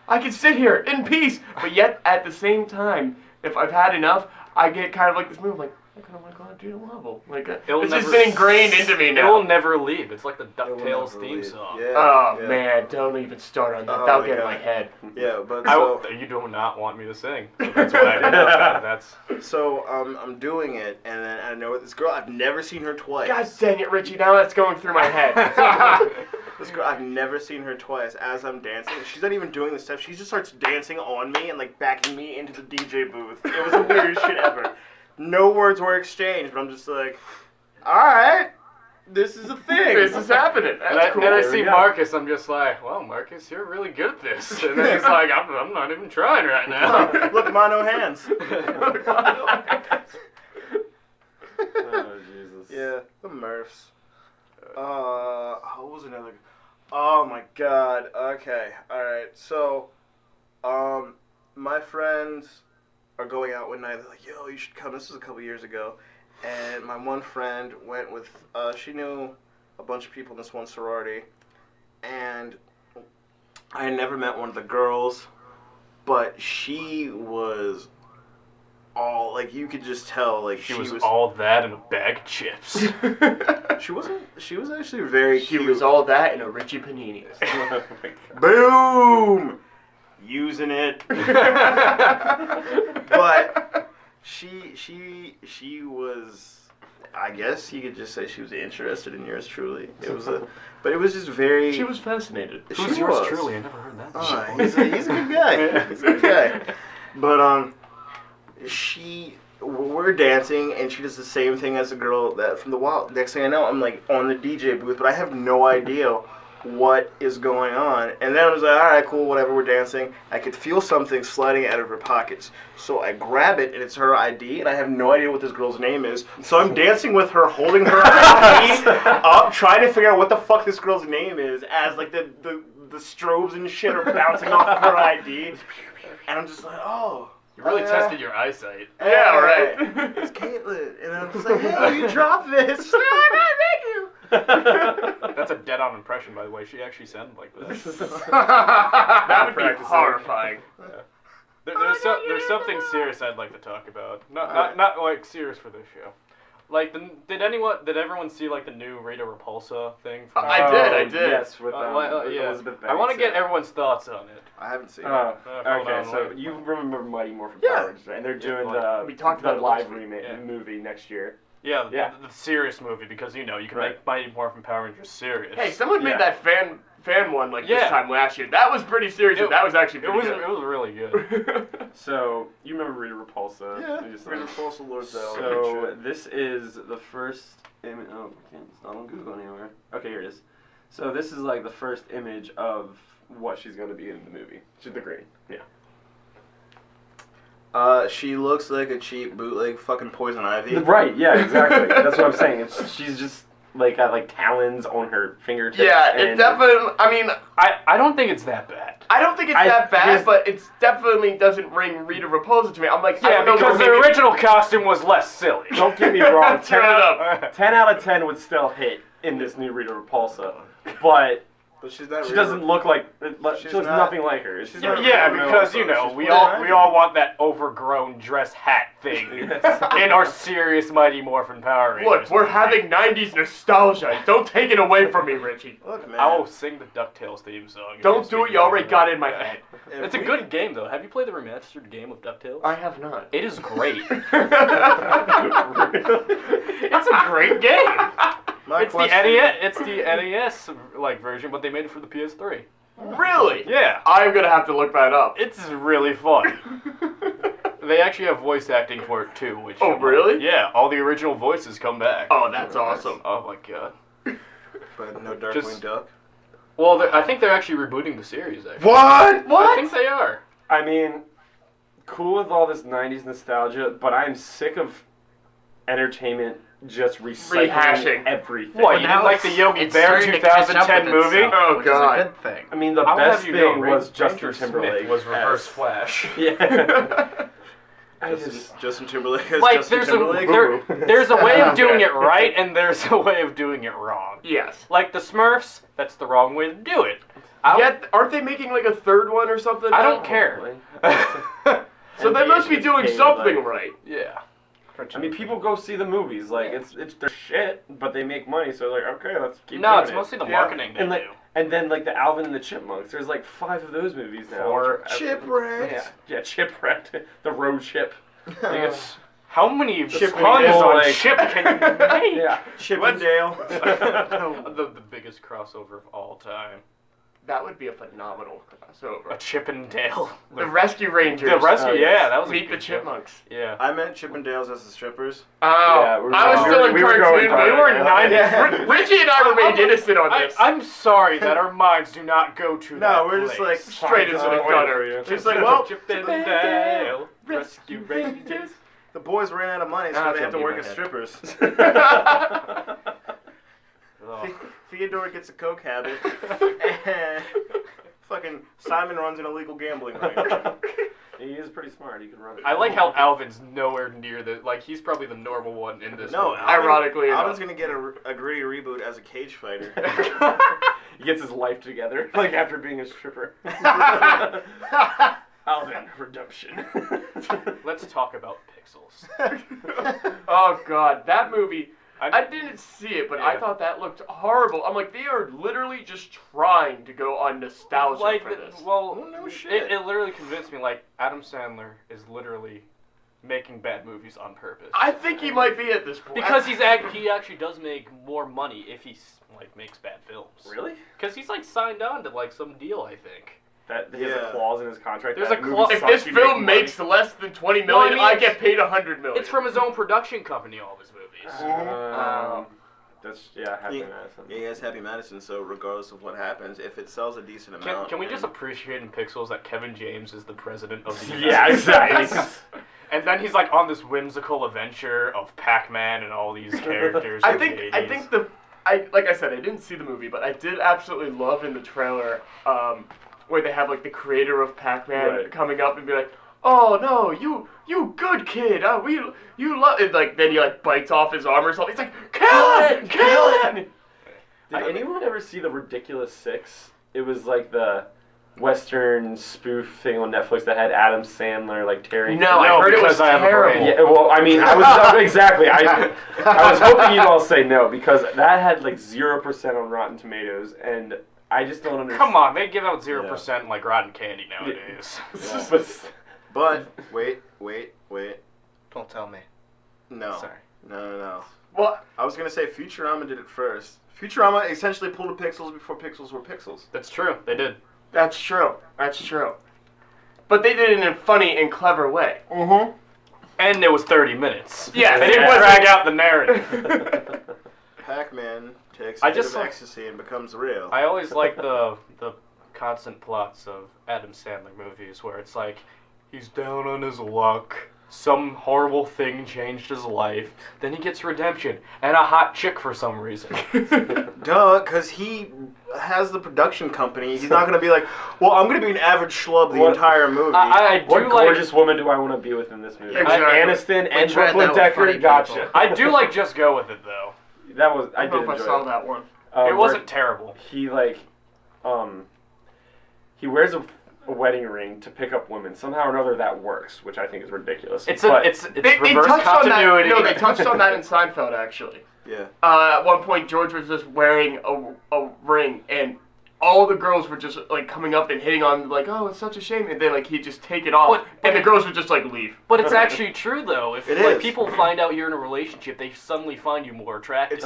I can sit here in peace. But yet, at the same time, if I've had enough, I get kind of like this move, like, I kind of want to go out and do the wobble. Like, it's just been ingrained into me It now. will never leave. It's like the It will DuckTales never theme leave. song. Yeah, Oh, yeah. man, don't even start on that. Oh, That'll my get in God. my head. Yeah, but You do not want me to sing. So that's why I did that. That's I'm doing it, and then I know this girl. I've never seen her twice. God dang it, Richie, now that's going through my head. This girl, I've never seen her twice as I'm dancing. She's not even doing the steps. She just starts dancing on me and like backing me into the DJ booth. It was the weirdest shit ever. No words were exchanged, but I'm just like, all right, this is a thing. This is happening. That's cool. and I There see we go. Marcus, I'm just like, well, Marcus, you're really good at this. And then he's like, I'm not even trying right now. Look, mono hands. Oh, Jesus. Yeah, the Murphs. What was another? Oh my God. Okay. All right. So, my friends are going out one night. They're like, "Yo, you should come." This was a couple years ago, and my one friend went with. She knew a bunch of people in this one sorority, and I had never met one of the girls, but she was all like you could just tell like She was all that in a bag of chips. She wasn't. She was actually very She cute. was all that in a Richie Paninis. Oh my God. Boom, using it. But she was. I guess you could just say she was interested in yours truly. It was but it was just very. She was fascinated. Who's She yours was. truly? I never heard that. He's a good guy. He's a good guy. But we're dancing and she does the same thing as the girl that from the wild. Next thing I know, I'm like on the DJ booth, but I have no idea what is going on. And then I was like, all right, cool, whatever. We're dancing. I could feel something sliding out of her pockets, so I grab it and it's her ID, and I have no idea what this girl's name is. So I'm dancing with her, holding her ID up, trying to figure out what the fuck this girl's name is, as like the strobes and shit are bouncing off her ID, and I'm just like, oh. You really yeah. tested your eyesight. Yeah, right. It's Caitlin. And then I'm just like, hey, you dropped this. She's like, oh, thank you. That's a dead-on impression, by the way. She actually sounded like this. That would be Practicing. horrifying. There's something serious I'd like to talk about. Not like serious for this show. Like, did everyone see like the new Rita Repulsa thing? I did. Yes, with Yeah. Elizabeth I want to Banks, get everyone's thoughts on it. I haven't seen it. Okay, on, so wait. you remember Mighty Morphin Yeah. Power Rangers, right? And they're doing We talked the about it live last week. remake Yeah. movie next year. Yeah, Yeah. The serious movie, because you can Right. make Mighty Morphin Power Rangers serious. Hey, someone Yeah. made that fan one like Yeah. this time last year. That was pretty serious. And that was actually it pretty was good. really good. So you remember Rita Repulsa? Yeah, You just- Rita Repulsa, Lord Zell. So this is the first image. Oh, it's not on Google anywhere. Okay, here it is. So this is like the first image of what she's going to be in the movie. She's the green. Yeah. She looks like a cheap bootleg fucking Poison Ivy. Right. Yeah. Exactly. That's what I'm saying. She's just like got like talons on her fingertips. Yeah, it and- definitely. I mean, I don't think it's that bad. I don't think it's that bad, but it definitely doesn't ring Rita Repulsa to me. I'm like, I Yeah, don't know, because the maybe- original costume was less silly. Don't get me wrong. Turn it up. 10 out of 10 would still hit in this new Rita Repulsa, but But she's not. She doesn't look like. She looks nothing like her. She's Yeah, not because you know we all want that overgrown dress hat thing in our serious Mighty Morphin Power Rangers. Look, we're having 90s nostalgia. Don't take it away from me, Richie. Look, man. I will sing the DuckTales theme song. Don't do it. You already got it in my head. It's a good game though. Have you played the remastered game of DuckTales? I have not. It is great. It's a great game. It's the NES. It's the NES like version, but they made it for the PS3. Really? Yeah, I'm gonna have to look that up. it's really fun. They actually have voice acting for it too. Which Oh, really? Yeah, all the original voices come back. Oh, that's awesome. Oh my god. But no Darkwing Just- Duck. Well, I think they're actually rebooting the series. Actually, What? I think they are. I mean, cool with all this '90s nostalgia, but I'm sick of entertainment just recycling Rehashing. everything. What, But you now didn't like the it's- Yogi it's Bear starting to catch up 2010 with movie? itself, Oh, which God. is a good thing. I mean, the I will best have you know, thing Ranger was Justin Smith Timberlake was Reverse as- Flash. Yeah. I just, Justin Timberlake as Like, Justin there's Timberlake. there's a way of doing it right, and there's a way of doing it wrong. Yes. Like the Smurfs, that's the wrong way to do it. I don't, Yet, aren't they making like a third one or something? I now? don't care. So they must be doing Paid, something like- right. Yeah. I mean, people go see the movies. Like, it's their shit, but they make money, so they're like, okay, let's keep No, doing it's it. mostly the Yeah. marketing they And like, do. and then like the Alvin and the Chipmunks. There's like 5 of those movies now. Four. Chipwrecked. Yeah, Chipwrecked. The road chip. Like, it's, How many Chip and puns Dale, on like- ship can you make? yeah. Chip and Dale. the biggest crossover of all time. That would be a phenomenal crossover. A Chip and Dale. The Rescue Rangers. The rescue, Oh, yes. yeah, that was a Meet the good show. Chipmunks. Yeah. I meant Chip and Dale's as the strippers. Oh, Yeah, I was still in we were going cartoon dark. mode. We were Yeah. 90s. Yeah. Richie and I remained innocent on this. I'm sorry that our minds do not go to No, that we're just place. like Straight into the gutter. It's like, well, Chip and Dale, Rescue Rangers. the boys ran out of money, so Ah, they have to jumping work in as my strippers. Oh. Theodore gets a coke habit, and fucking Simon runs an illegal gambling ring. He is pretty smart. He can run it. I like how Alvin's nowhere near the, like, he's probably the normal one in this No, movie. Ironically enough. Alvin's gonna get a gritty reboot as a cage fighter. He gets his life together, like after being a stripper. Alvin, redemption. Let's talk about Pixels. Oh God, that movie. I I, didn't see it, but I Yeah. thought that looked horrible. I'm like, they are literally just trying to go on nostalgia like, for this. well, Oh, no shit. it literally convinced me, like, Adam Sandler is literally making bad movies on purpose. I think he might be at this point. Because he actually does make more money if he, like, makes bad films. Really? Because he's, like, signed on to, like, some deal, I think. That he has Yeah. a clause in his contract. There's that a movie clause- if sucks, this you film make makes less than 20 No, I million, mean, I it's- get paid 100 million. It's from his own production company, all of his movies. money. That's Happy Yeah. Madison. Yeah, he has Happy Madison, so regardless of what happens, if it sells a decent Can, amount... can we just then- appreciate in Pixels that Kevin James is the president of the Yeah, United exactly. States? And then he's like on this whimsical adventure of Pac-Man and all these characters. I from think the 80s. I think the like I said, I didn't see the movie, but I did absolutely love in the trailer where they have like the creator of Pac-Man Right. coming up and be like, "Oh no, you good kid, you love it." Like then he like bites off his arm or something. He's like, "Kill him, kill him!" Did anyone ever see the Ridiculous Six? It was like the Western spoof thing on Netflix that had Adam Sandler, like Terry. No, I heard it was because I have a terrible. brain. Yeah, well, I mean, I was exactly. I was hoping you'd all say no because that had like 0% on Rotten Tomatoes, and I just don't understand. Come on, they give out 0% like rotten candy nowadays. But But, wait. Don't tell me. No. Sorry. No. Well, I was gonna say Futurama did it first. Futurama essentially pulled the Pixels before Pixels were Pixels. That's true. They did. that's true. That's true. But they did it in a funny and clever way. Mm-hmm. And it was 30 minutes. Yes, They it didn't was drag out the narrative. Pac-Man takes I a bit just of saw- ecstasy and becomes real. I always like the constant plots of Adam Sandler movies where it's like he's down on his luck, some horrible thing changed his life, then he gets redemption and a hot chick for some reason. Duh, because he has the production company. He's not gonna be like, well, I'm gonna be an average schlub the What- entire movie. I do what like gorgeous woman do I want to be with in this movie? Exactly. Aniston and tried that Brooklyn with Decker. funny Gotcha. people. I do like Just Go With It though. That was I I don't did know if I enjoy saw it. that one. It wasn't terrible. He like he wears a wedding ring to pick up women. Somehow or another that works, which I think is ridiculous. It's But They reverse touched continuity. on that. No, they touched on that in Seinfeld actually. Yeah. At one point, George was just wearing a ring, and all the girls were just like coming up and hitting on him, like, "Oh, it's such a shame," and then like he'd just take it off, and the girls would just like leave. But it's actually true though. If It like is. people find out you're in a relationship, they suddenly find you more attractive. It's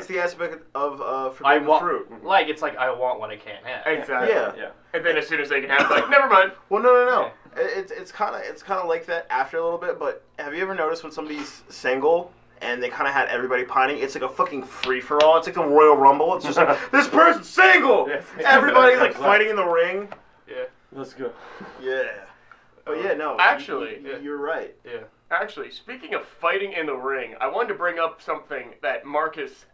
the aspect of I forbidden want fruit. like it's like I want what I can't have. Exactly. Yeah. And then as soon as they can have it, like, never mind. Well, no. It's kind of like that after a little bit. But have you ever noticed when somebody's single and they kind of had everybody pining? It's like a fucking free for all. It's like the Royal Rumble. It's just like this person's single. Yes. Everybody's like fighting in the ring. Yeah. Let's go. Yeah. But yeah, no. Actually, you're right. Yeah. Actually, speaking of fighting in the ring, I wanted to bring up something that Marcus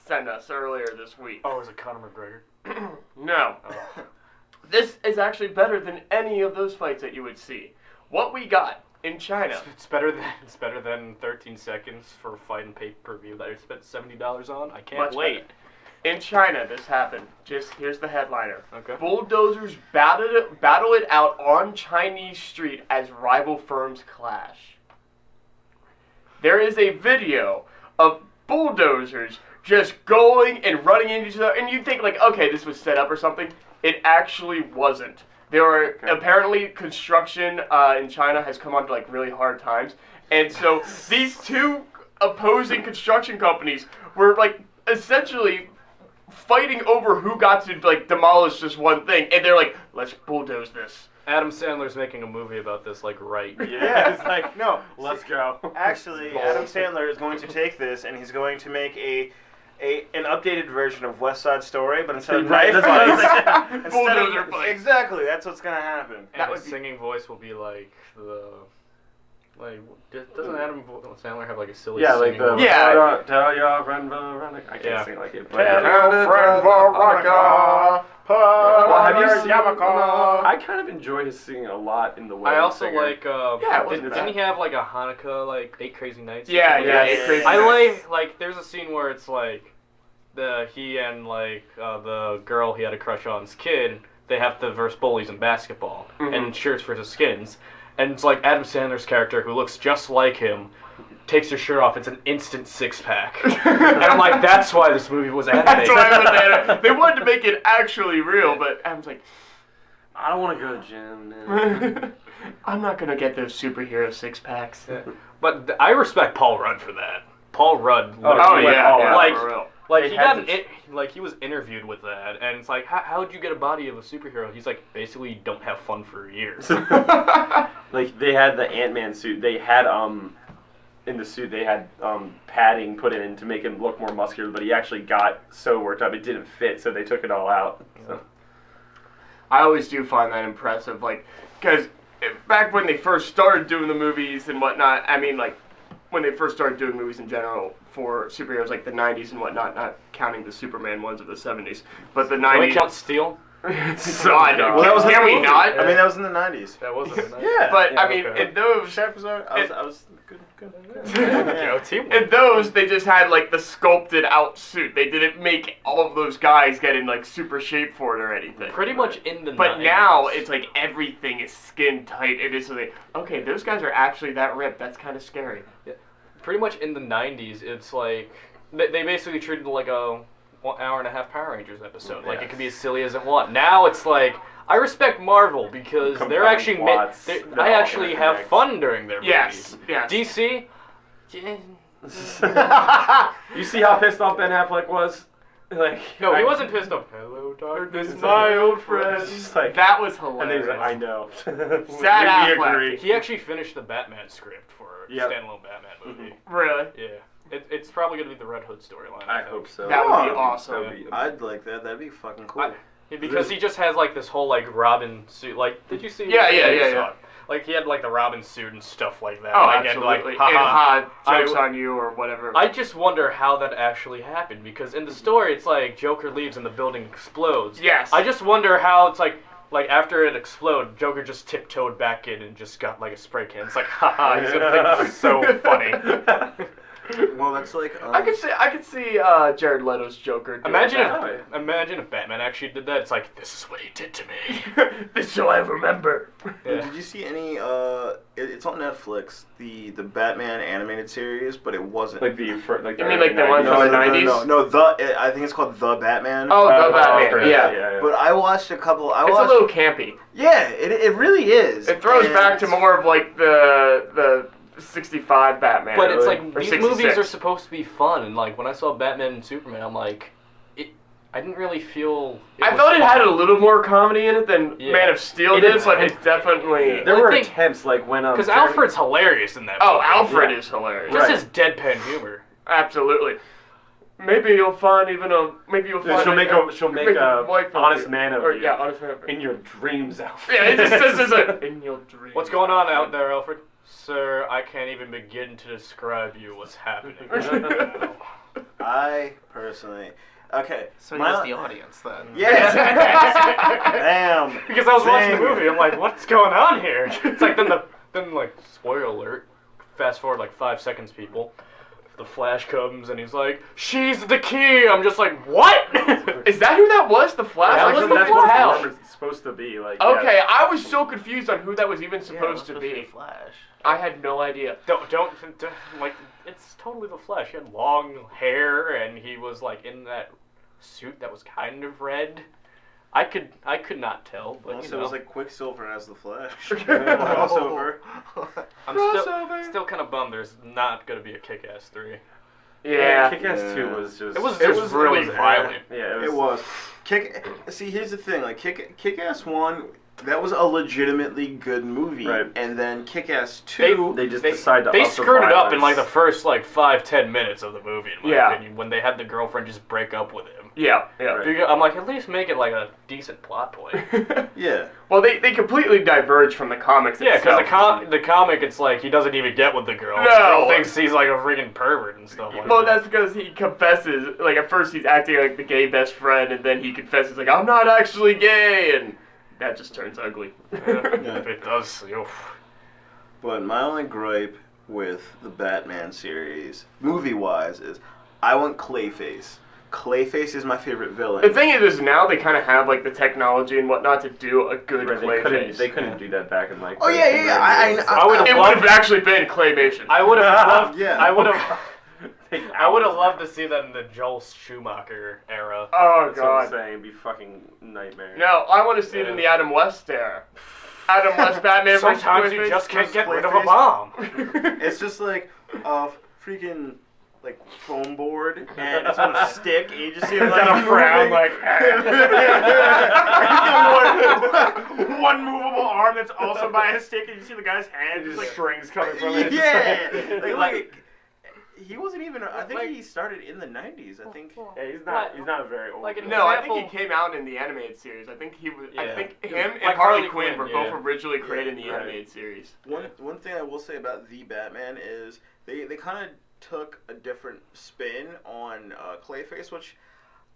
sent us earlier this week. Oh, is it Conor McGregor? No. Oh. This is actually better than any of those fights that you would see. What we got in China. It's better than 13 seconds for a fight and pay-per-view that I spent $70 on. I can't Much wait. In China, this happened. Just here's the headliner. Okay. Bulldozers battle it out on Chinese street as rival firms clash. There is a video of bulldozers just going and running into each other, and you think like, okay, this was set up or something. It actually wasn't. There are apparently construction in China has come onto like really hard times, and so these two opposing construction companies were like essentially fighting over who got to like demolish this one thing, and they're like, let's bulldoze this. An Sandler's making a movie about this, like, right. Yeah, it's like, no. Let's go. Actually, Adam Sandler is going to take this and he's going to make an updated version of West Side Story, but instead of knife fights, Bulldozer fights. Exactly, that's what's gonna happen. And his singing voice will be like doesn't Adam Sandler have like a silly Yeah, like singing the voice? Yeah. tell your friend Veronica. I can't sing like it. But Tell your friend Veronica, Well, have you seen? Yamaka. I kind of enjoy his singing a lot in the way. I also like Yeah, it wasn't didn't bad. he have like a Hanukkah like 8 Crazy Nights? or Yeah, something yeah, like that? 8 Crazy I Nights. like there's a scene where it's like he and like the girl he had a crush on's kid, they have to verse bullies in basketball and shirts versus skins. And it's like Adam Sandler's character, who looks just like him, takes his shirt off. It's an instant 6-pack. And I'm like, that's why this movie was That's animated. why it was they wanted to make it actually real, but Adam's like, I don't want to go to the gym. I'm not gonna get those superhero 6-packs. But I respect Paul Rudd for that. Paul Rudd. Oh, literally went all out. for real. Like They he had got like he was interviewed with that, and it's like, how'd you get a body of a superhero? He's like, basically, you don't have fun for years. Like they had the Ant-Man suit. They had in the suit they had padding put in to make him look more muscular, but he actually got so worked up it didn't fit, so they took it all out. So. I always do find that impressive, like, because back when they first started doing the movies and whatnot, I mean, like, when they first started doing movies in general for superheroes, like the 90s and whatnot, not counting the Superman ones of the 70s, but the Can we 90s... count Steel? God, Well, that was can in the we movie. not? I mean, that was in the 90s. That wasn't. Yeah. But, Yeah, I mean, okay. in those... Which episode? I was good. Yeah, teamwork. In those, they just had, like, the sculpted out suit. They didn't make all of those guys get in, like, super shape for it or anything. Pretty much in the. But 90s. now, it's like everything is skin tight. It is like, okay, those guys are actually that ripped. That's kind of scary. Pretty much in the 90s, it's like they basically treated it like a 1 hour and a half Power Rangers episode. Like it could be as silly as it want. Now it's like I respect Marvel because they're Combined actually plots, I they're all actually have interconnect. fun during their Yes, movies. yes. DC. You see how pissed off Ben Affleck was? Like No, he wasn't pissed off. Hello, darkness, It's my like- old friend. It's just like, That was and hilarious. he's like, I know. Sad we Affleck. agree. He actually finished the Batman script for a Yep. standalone Batman movie. Really? Yeah, it's probably gonna be the Red Hood storyline. I think. hope so. That would be Oh, awesome. That would be I'd like that. That'd be fucking cool. Because he just has like this whole like Robin suit. Like, did you see? Yeah, you yeah. saw it. Like he had like the Robin suit and stuff like that. Oh, like, absolutely. And, like, haha. And jokes on you or whatever. I just wonder how that actually happened because in the story it's like Joker leaves and the building explodes. Yes. I just wonder how it's like after it exploded, Joker just tiptoed back in and just got like a spray can. It's like, haha, he's gonna think this is so funny. Well, that's like. I could see Jared Leto's Joker. Doing Imagine that. imagine if Batman actually did that. It's like, this is what he did to me. This show I remember. Yeah. Did you see any? It's on Netflix. The Batman animated series, but it wasn't. Like the like. You mean like the one from the 90s? No. I think it's called The Batman. Oh, the Batman. okay. Yeah. But I watched a couple. It's a little campy. Yeah, it really is. It throws And back to more of like the 65 Batman. But it's like, or these 66. movies are supposed to be fun, and like, when I saw Batman and Superman, I'm like, I didn't really feel... I felt it had a little more comedy in it than Yeah. Man of Steel It did, is. but it's definitely... There I were think- attempts like when Because Alfred's hilarious in that movie. Oh, Alfred Yeah. is hilarious. Just Right. his deadpan humor. Absolutely. Maybe you'll find she'll make a wife of honest you. man of Or, you. yeah, honest man of you. In your dreams, Alfred. Yeah, it just says like, in your dreams. What's going on out there, Alfred? Sir, I can't even begin to describe you what's happening right now. I personally. Okay. So he's the audience then. Yes. Damn. Because I was watching the Dang. movie, I'm like, what's going on here? It's like, then like, spoiler alert, fast forward like 5 seconds, people. The Flash comes and he's like, she's the key! I'm just like, what? Is that who that was? The Flash? Yeah, I that's couldn't that's the what tell. the it's supposed to be. Like, Okay, yeah. I was so confused on who that was even supposed to be. Flash. I had no idea. don't, like, it's totally the Flash. He had long hair and he was like in that suit that was kind of red. I could not tell, but Also, you know. it was like Quicksilver as the Flash. Crossover. I'm still kind of bummed there's not going to be a Kick-Ass 3. Yeah. Kick-Ass Yeah. 2 was just... It was really violent. Yeah, It was. See, here's the thing. Like Kick-Ass 1, that was a legitimately good movie. Right. And then Kick-Ass 2, They just decide to They up the screwed it up in like violence. the first like 5-10 minutes of the movie, in my Yeah. opinion, when they had the girlfriend just break up with him. Yeah, yeah. Right. Because I'm like, at least make it like a decent plot point. yeah. Well, they completely diverge from the comics Yeah, because itself. the comic, it's like he doesn't even get with the girl. No. The girl thinks he's like a freaking pervert and stuff like Well, that. that's because he confesses. Like, at first he's acting like the gay best friend, and then he confesses, like, I'm not actually gay, and that just turns ugly. Yeah, if it does. Oof. But my only gripe with the Batman series, movie-wise, is I want Clayface. Clayface is my favorite villain. The thing is now they kind of have, like, the technology and whatnot to do a good Right, Clayface. they couldn't do that back in like... Oh, yeah, yeah, yeah. I would It would have actually been Claymation. I would have loved. Yeah. I would have. I would have loved to see that in the Joel Schumacher era. Oh, That's what I'm God. saying. It'd be fucking nightmare. No, I want to see it in the Adam West era. Adam West Batman versus Sometimes you Clayface. just can't get rid of a Clayface. bomb. It's just like a freaking like foam board, and it's on a stick, and you just see him It's like got a frown, moving. one movable arm that's also by a stick, and you see the guy's hand just like strings coming from it. yeah. Like he wasn't even. I think he started in the '90s. I think. Yeah, he's not a very old. Like guy. No, I Example- think he came out in the animated series. I think he was. I Yeah. think him and Like Harley Harley Quinn Quinn, were yeah. both originally created in the Right. animated series. One thing I will say about the Batman is they kind of took a different spin on Clayface, which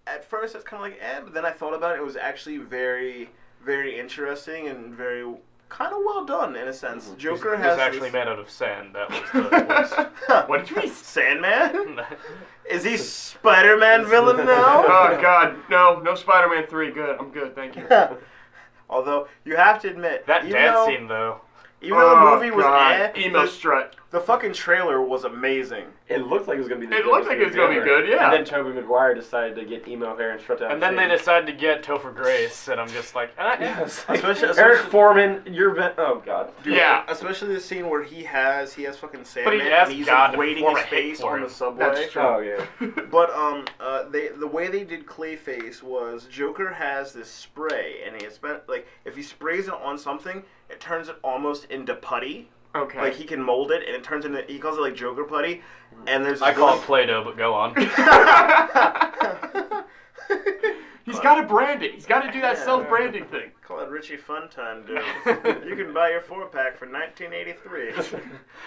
at first that's kind of like but then I thought about it. It was actually very, very interesting and very kind of well done in a sense. Joker He has was actually this... made out of sand. That was the twist. What did you mean, Sandman? Is he Spider-Man villain now? Oh God, no Spider-Man 3. Good, I'm good, thank you. Although you have to admit That even dance though- scene, though. even though the movie was emo the, strut. the fucking trailer was amazing. It looked like it was gonna be. It looked like it was gonna be good, yeah. And then Tobey Maguire decided to get emo hair and strut down. And then they decided to get Topher Grace, and I'm just like, Yes. Especially- Eric Foreman, oh God. Dude, Yeah. Especially the scene where he has fucking But Sandman he asked and he's God like to waiting perform his a hit face for on him. the subway. That's true. Oh yeah. But the way they did Clayface was Joker has this spray, and he spent like if he sprays it on something, it turns it almost into putty. Okay. Like he can mold it, and it turns into he calls it like Joker putty. And there's I this call one- it Play-Doh, but go on. He's got to brand it. He's got to do that Yeah. self-branding thing. Call it Richie Fun Time, dude. You can buy your 4-pack for $19.83.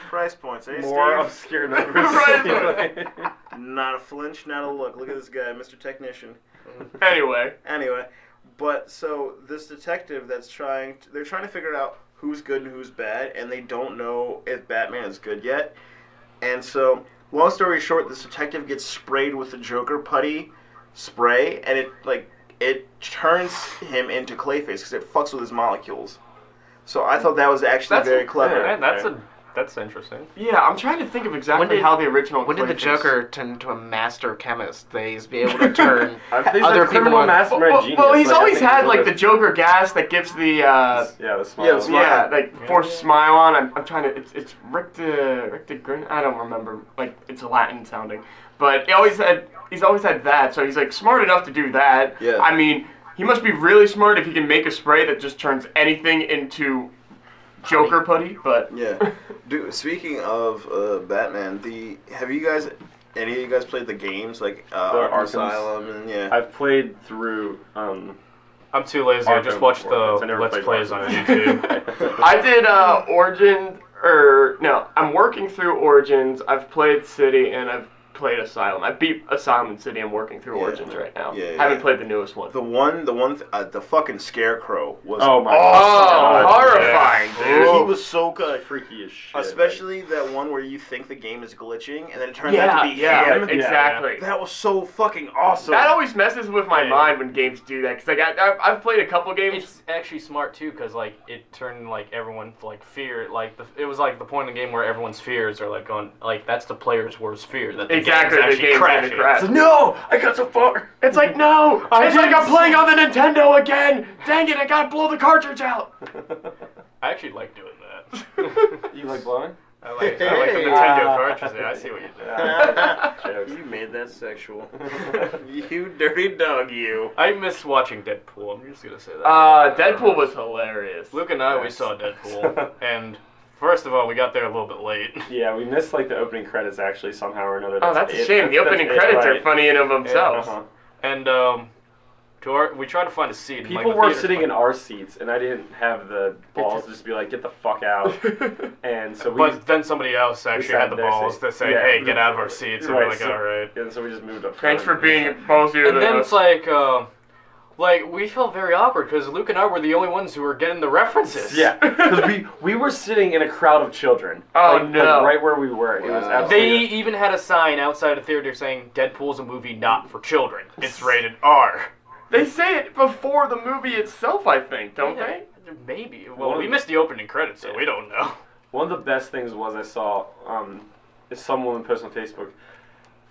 Price points, eh, More Steve? obscure numbers. Right. Not a flinch, not a look. Look at this guy, Mr. Technician. Anyway. Anyway, but so this detective they're trying to figure out who's good and who's bad, and they don't know if Batman is good yet. And so long story short, this detective gets sprayed with the Joker putty spray, and it turns him into Clayface because it fucks with his molecules. So I thought that was actually very clever. Yeah, that's interesting. Yeah, I'm trying to think of exactly how the original. When did the Joker turn into a master chemist? He's be able to turn other people on Well, he's always had like the Joker gas that gives the the smile. forced smile on. I'm trying to. It's Rick de Grin. I don't remember. Like it's Latin sounding, but he's always had that. So he's like smart enough to do that. Yeah. I mean, he must be really smart if he can make a spray that just turns anything into Joker putty. But yeah, dude. Speaking of Batman, have you guys? Any of you guys played the games like Arkham Asylum and yeah? I've played through. I'm too lazy. I just watched the Let's Plays on YouTube. I did I'm working through Origins. I've played City and I've played Asylum. I beat Asylum and City. I'm working through Origins right now. Yeah, haven't played the newest one. The fucking Scarecrow was horrifying, dude. He was so good. Freaky as shit. Especially that one where you think the game is glitching and then it turns out to be him. Exactly. That was so fucking awesome. That always messes with my mind when games do that. Cause like I've played a couple games. It's actually smart too, cause like it turned like everyone like fear. Like it was like the point in the game where everyone's fears are like going like that's the player's worst fear that the game's actually crashing. Crash. No, I got so far. It's like no. It's like I'm playing on the Nintendo again. Dang it! I gotta blow the cartridge out. I actually like doing that. You like blowing? I like the Nintendo cartridges. Yeah, I see what you did. You made that sexual. You dirty dog, you. I miss watching Deadpool. I'm just gonna say that. Deadpool was hilarious. Luke and I we saw Deadpool, and first of all, we got there a little bit late. Yeah, we missed like the opening credits actually somehow or another. That's a shame. The opening credits are funny in of themselves. And we tried to find a seat. People were sitting in our seats, and I didn't have the balls to just be like, "Get the fuck out." And so but then somebody else actually had the balls to say, "Hey, get out of our seats." And we're like, "All right." And so we just moved up. Thanks for being ballsier than us. And then it's like we felt very awkward because Luke and I were the only ones who were getting the references. Yeah, because we were sitting in a crowd of children. Oh like, no! Like right where we were. It was absolutely. They even had a sign outside the theater saying Deadpool's a movie not for children. It's rated R. They say it before the movie itself, I think, don't they? Maybe. Well, we missed the opening credits, so we don't know. One of the best things was I saw is some woman post on Facebook.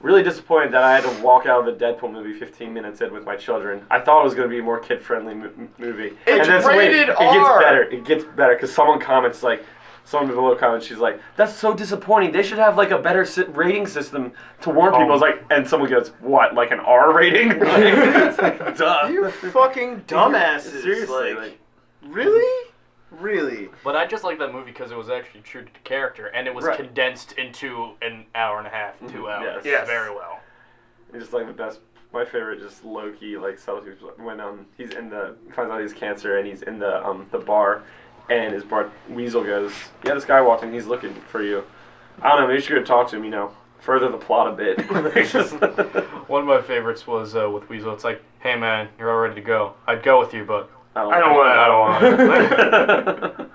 Really disappointed that I had to walk out of the Deadpool movie 15 minutes in with my children. I thought it was going to be a more kid-friendly movie. It's rated R. It gets better because someone comments like. Someone below comments, she's like, "That's so disappointing. They should have like a better rating system to warn people." It's like, and someone goes, "What? Like an R rating?" It's like, duh. You fucking dumbasses. Seriously, Really? But I just like that movie because it was actually true to the character, and it was condensed into an hour and a half, 2 hours. Yes. Very well. It's just like the best. My favorite, just low key, like subtlety when he's in finds out he has cancer and he's in the bar. And his Weasel goes, "Yeah, this guy walked in. He's looking for you. I don't know. Maybe you should go talk to him. Further the plot a bit." One of my favorites was with Weasel. It's like, "Hey man, you're all ready to go. I'd go with you, but I don't want."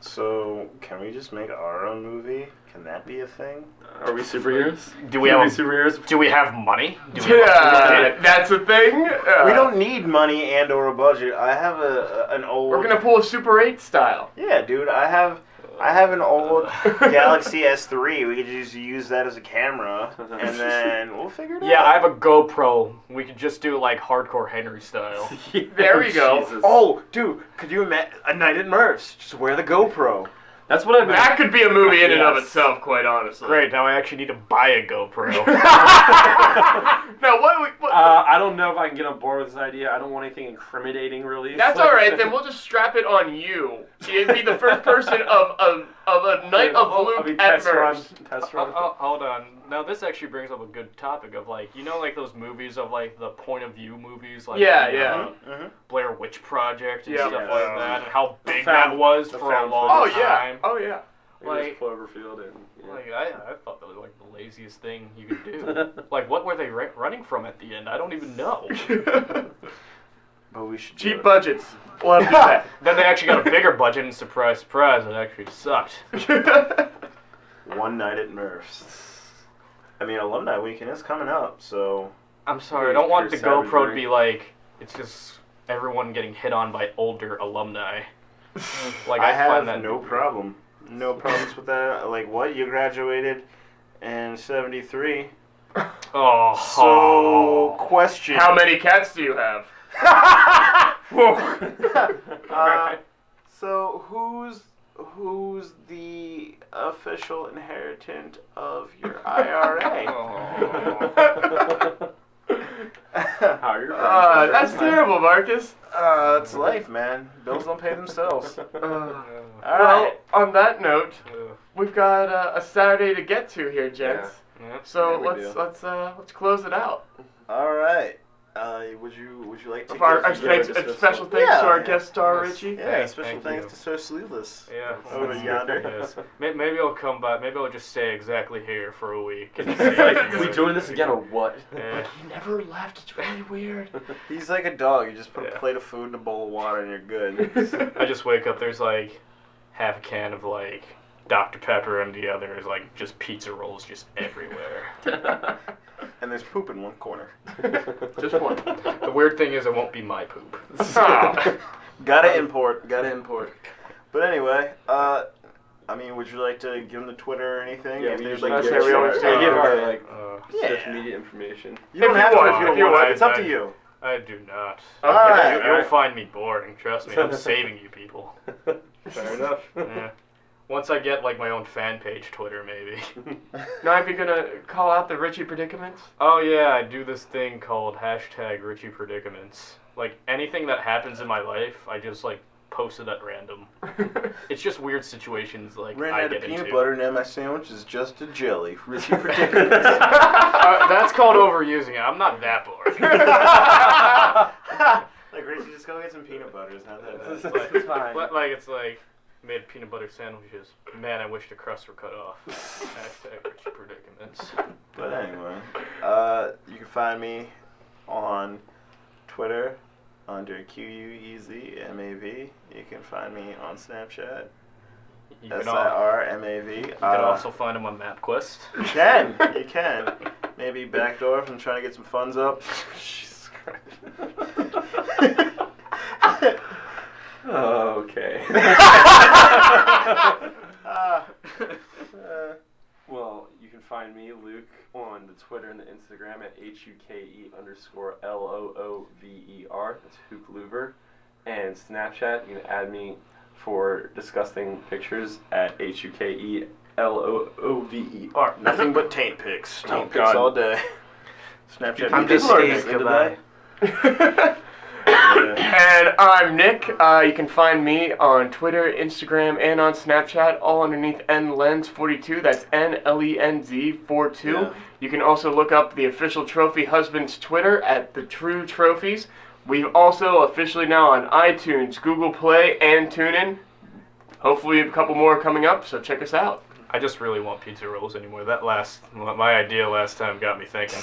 So, can we just make our own movie? Can that be a thing? Are we superheroes? Do we have superheroes? Do we have money? That's a thing. We don't need money and/or a budget. I have an old. We're gonna pull a Super 8 style. Yeah, dude. I have an old Galaxy S3. We could just use that as a camera, and then we'll figure it out. Yeah, I have a GoPro. We could just do like hardcore Henry style. There we go. Jesus. Oh, dude, could you imagine a night at Murph's? Just wear the GoPro. That's what I've been. That could be a movie in and of itself, quite honestly. Great. Now I actually need to buy a GoPro. Now what? I don't know if I can get on board with this idea. I don't want anything incriminating, really. That's all right. Then we'll just strap it on you. You'd be the first person of a night of Luke at Murph's. Hold on. Now this actually brings up a good topic of like like those movies of like the point of view movies, like Blair Witch Project and stuff like that, and how big that was for a long time. Oh yeah. Like Cloverfield and like I thought that was like the laziest thing you could do. Like what were they running from at the end? I don't even know. But we should cheap budgets. We'll have to do that. Then they actually got a bigger budget, and surprise, surprise, it actually sucked. One night at Murph's. I mean, Alumni Weekend is coming up, so... I'm sorry, I Maybe don't want the pure GoPro to savagery. be like, it's just everyone getting hit on by older alumni. Like, I I have find that no problem. No problems with that. Like, what? You graduated in 73? Oh. So, question. How many cats do you have? So, who's the official inheritant of your IRA? How are your That's terrible, Marcus. It's life, man. Bills don't pay themselves. Well, Alright. on that note, Ugh. we've got a Saturday to get to here, gents. Yeah. So Yeah, we do. let's close it out. Alright. Would you like to Of our give special thanks to our Yeah. guest star, Yes. Richie. Yeah, Hey, special thank thanks you. to Sir Sleeveless. Yeah. Over yonder. Yes. Maybe I'll come by. Maybe I'll just stay exactly here for a week. And It's like, we doing this again or what? Yeah. He never left. It's really weird. He's like a dog. You just put Yeah. a plate of food and a bowl of water and you're good. I just wake up. There's like half a can of like Dr. Pepper, and the other is like just pizza rolls just everywhere. And there's poop in one corner. Just one. The weird thing is, it won't be my poop. Gotta import. But anyway, I mean, would you like to give them the Twitter or anything? Yeah, If we they'd usually like give to we share always it? do. We give our Uh, like Yeah. social media information. You don't If you have to want, if you if don't you want. want. It's up to you. I do not. Alright. You'll find me boring. Trust me. I'm saving you people. Fair enough. Yeah. Once I get like my own fan page Twitter, maybe. Now, if you're gonna call out the Richie predicaments. Oh yeah, I do this thing called #RichiePredicaments. Like anything that happens in my life, I just like post it at random. It's just weird situations like Ran I out of get peanut into. butter and now my sandwich is just a jelly. Richie predicaments. That's called overusing it. I'm not that boring. Like Richie, just go get some peanut butter. It's not that It's bad. like, It's fine. like it's like made peanut butter sandwiches. Man, I wish the crusts were cut off. #RichiePredicaments. But anyway, you can find me on Twitter under QUEZMAV. You can find me on Snapchat You can, SIRMAV. you can also find them on MapQuest. You can. Maybe backdoor if I'm trying to get some funds up. Jesus Okay. Well, you can find me, Luke, on the Twitter and the Instagram at HUKE_LOOVER. That's Hook Louver. And Snapchat, you can add me for disgusting pictures at HUKELOOVER. Nothing but taint pics. Oh, Taint pics God. all day. Snapchat. I'm just people are Steve. into Goodbye. that. And I'm Nick. You can find me on Twitter, Instagram, and on Snapchat, all underneath nlenz42. That's NLENZ42. Yeah. You can also look up the official Trophy Husband's Twitter at The True Trophies. We've also officially now on iTunes, Google Play, and TuneIn. Hopefully a couple more coming up, so check us out. I just really want pizza rolls anymore. My idea last time got me thinking.